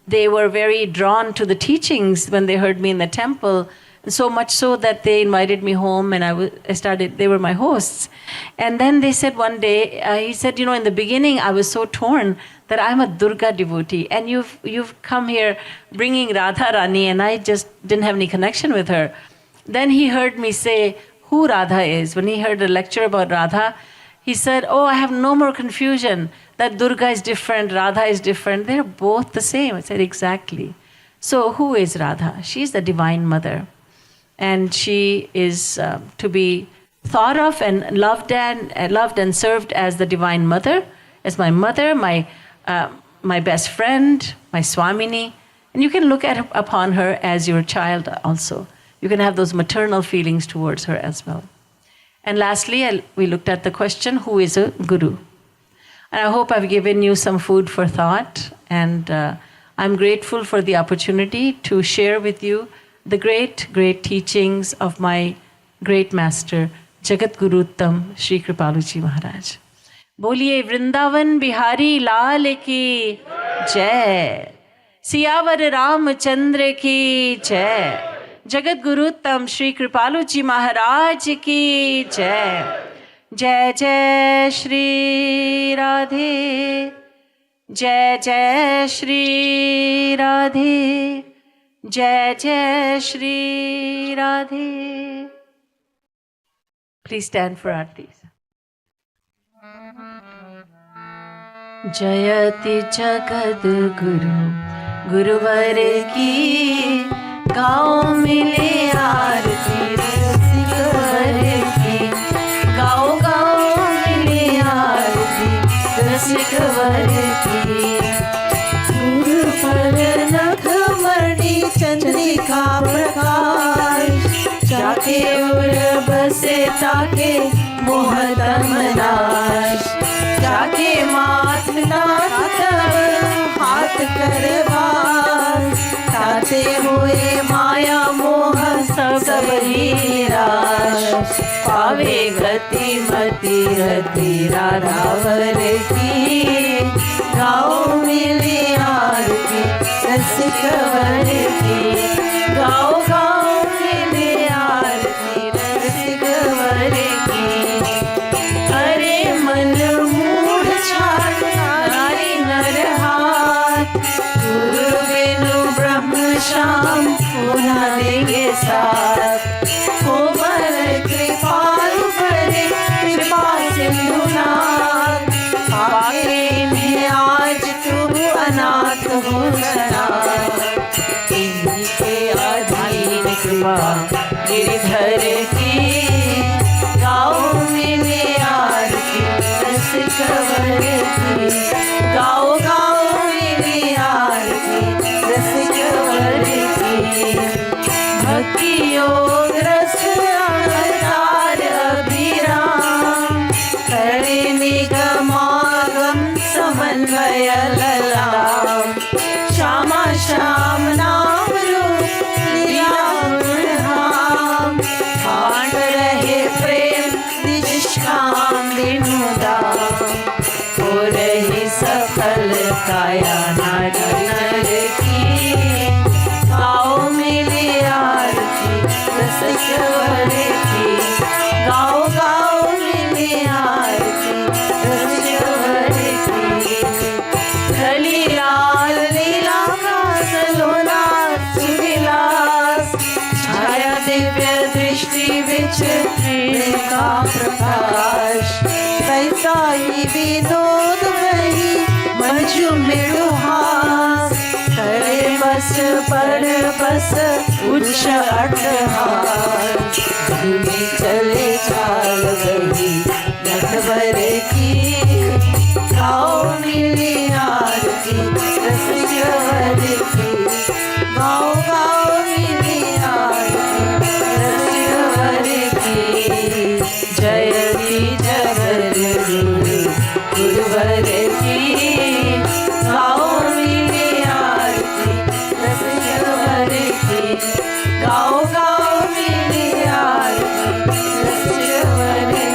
they were very drawn to the teachings when they heard me in the temple. So much so that they invited me home, and they were my hosts. And then they said one day, he said, in the beginning I was so torn that I'm a Durga devotee, and you've come here bringing Radharani, and I just didn't have any connection with her. Then he heard me say who Radha is. When he heard a lecture about Radha, he said, oh, I have no more confusion that Durga is different, Radha is different. They're both the same. I said, exactly. So who is Radha? She's the Divine Mother. And she is to be thought of and loved and served as the Divine Mother, as my mother, my best friend, my Swamini. And you can look upon her as your child also. You can have those maternal feelings towards her as well. And lastly, we looked at the question, who is a guru? And I hope I've given you some food for thought. And I'm grateful for the opportunity to share with you the great, great teachings of my great master, Jagat Guru Uttam Shri Kripaluji Maharaj. Boliye Vrindavan Bihari Lal ki Jai. Siyavar Ramchandra ki Jai. Jagat Guru Uttam Shri Kripaluji Maharaj ki Jai. Jai Jai Shri Radhe. Jai Jai Shri Radhe. Jai Jai Shri Radhe. Please stand for Aarti. Jayati Jagat Guru Guruvar ki गाँव मिले आरती रसिकवर की गाँव गाँव मिले आरती रसिकवर की गुरु पर नखमणि चंद्रिका प्रकाश जाके उर बसे ताके मोहतम नाश जाके मात नाथ हाथ कर बास ताते हुए माया मोह सब ही राश पावे गति मति रति राधावर की गाँव मिली आरती रसिकवर की गाँव गाँव मिली आरती रसिकवर की अरे मन मूढ़ छाट नारी नर हाथ गुरु बिनु ब्रह्म शाम पुनः देंगे साथ कोमल कृपालु परे कृपा सिंधुनाथ पाके इन्हें आज तू अनाथ हो सनाथ इन्हीं के अधीन कृपा गिरिधर की गाँव मिले आरती रसिकवर की गाँव गाँव मिले आरती रसिकवर की भक्ति योग रस अवतार अभिराम करे निगमागम समन्वय ललाम श्यामा श्याम नाम रूप लीला गुणधाम कांड रहे प्रेम निष्काम दिनुदाम हो रही सफल काया नारी नर की गाँव मिली आरती रसिकवर की गाँव गाँव मिली आरती रसिकवर की धली लाल लीला का सलोना सुविलास छाया दिव्य दृष्टि विच प्रेम का प्रकाश कैसा ही विनोद वही मंजू मृदुहास करे बस पर बस उच्च अट्टहास धूमि चले चाल वही नटवर की गाँव मिली आरती रसिकवर की गाँव गाँव मिली आरती गाओ गाओ मेरी आरती सच्चवरे।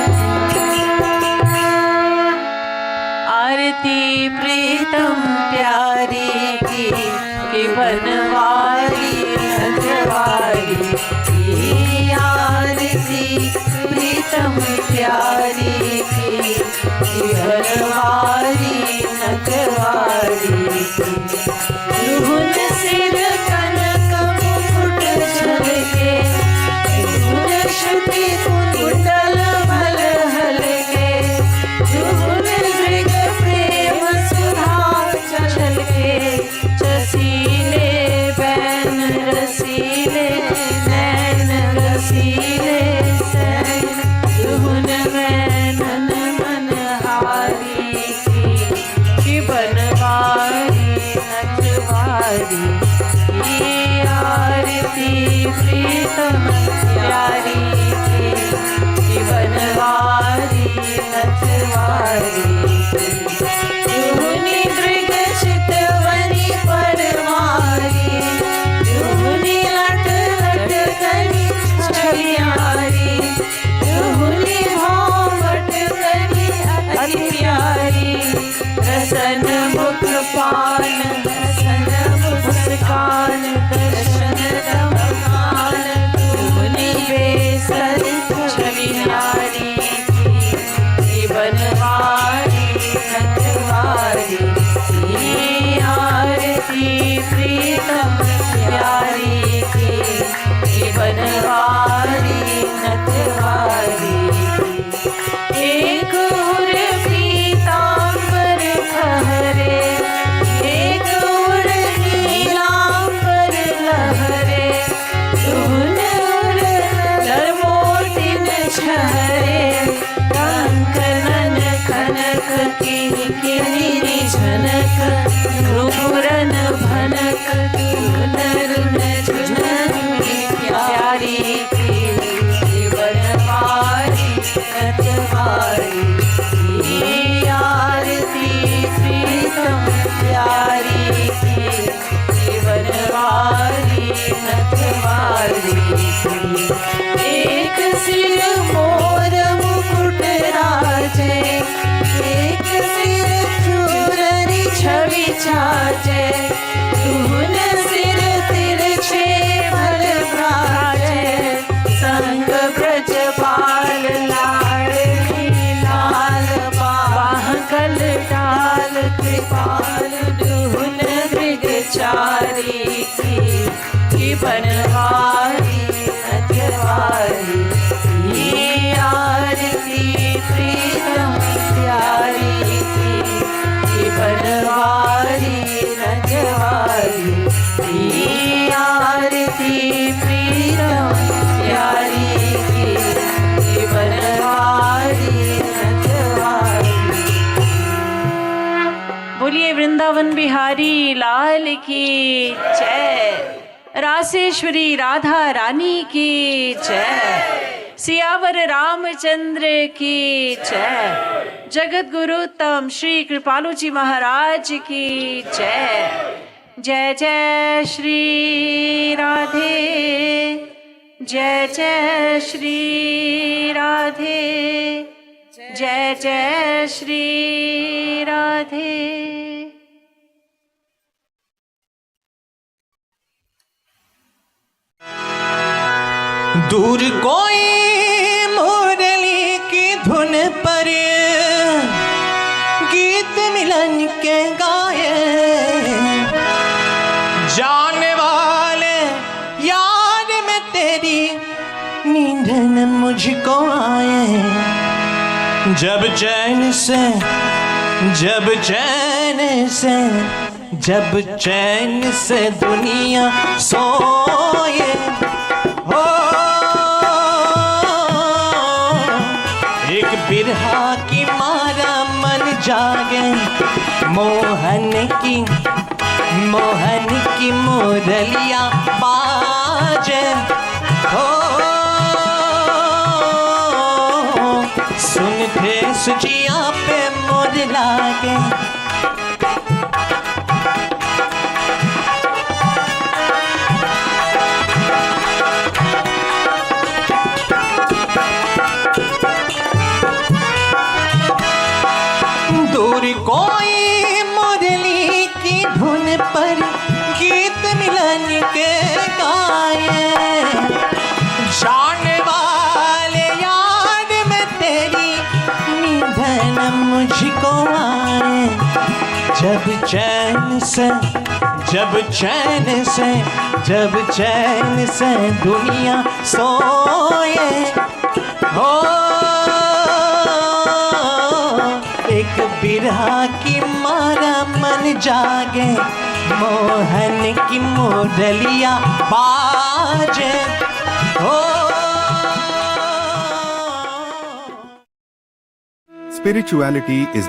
आरती प्रीतम प्यारी की बनवारी नटवारी की। आरती प्रीतम प्यारी की बनवारी नटवारी की। रुहुन सिर कनक मुकुट झलके, रुहुन श्रुति कुंडल भल हलके, रुहुन मृग प्रेम सुधा छलके। रसीले बैन रसीले नैन रसीले सैन, रुहुन मैनन मनहारी की बनवारी नटवारी की। आरती प्रीतम प्यारी की बनवारी नटवारी की। रुहुनी मृग चितवनी परमारी, रुहुनी लट लट कनी छलियारी, रुहुनी भावट कनी अति प्यारी। रसन मुख पान रसन मुस्कान, दर्शन तमकान रुहुनी बेसन छवि न्यारी की बनवारी नटवारी की। आरती प्रीतम प्यारी की बनवारी नटवारी की। एक उर पीतांबर खहरे, एक उर नीलांबर लहरे, रुहुन उर लरमोतिन छहरे। कंकनन कनक किनि किनि झनक, घुघुरन भनक रुन झुनक प्यारी की बनवारी नटवारी की। आरती प्रीतम प्यारी की बनवारी नटवारी की। एक सिर मोर मुकुट राजे, एक सिर चूररी छवि छाजे, रुहुन सिर तिरछे भल भ्राजे। संग ब्रज बाल लाडली लाल, बाहकल डाल कृपाल, रुहुन मृग चारी की बनवारी नटवारी की। आरती प्रीतम प्यारी की बनवारी नटवारी की। आरती प्रीतम प्यारी की बनवारी नटवारी। बोलिए वृंदावन बिहारी लाल की जय। रासेश्वरी राधा रानी की जय। सियावर रामचंद्र की जय। जगत गुरुतम श्री कृपालु जी महाराज की जय। जय जय श्री राधे, जय जय श्री राधे, जय जय श्री राधे। दूर कोई मुरली की धुन पर गीत मिलन के गाए, जाने वाले याद में तेरी नींद न मुझको आए। जब चैन से जब चैन से जब चैन से दुनिया सोए, हो एक बिरहा की मारा मन जागे, मोहन की मुरलिया बाजे, हो सुनते सुजिया पे मोर लागे। जब चैन से जब चैन से जब चैन से दुनिया सोए हो, एक बिरहा की मारा मन जागे, मोहन की मुरलिया बाजे हो। Spirituality is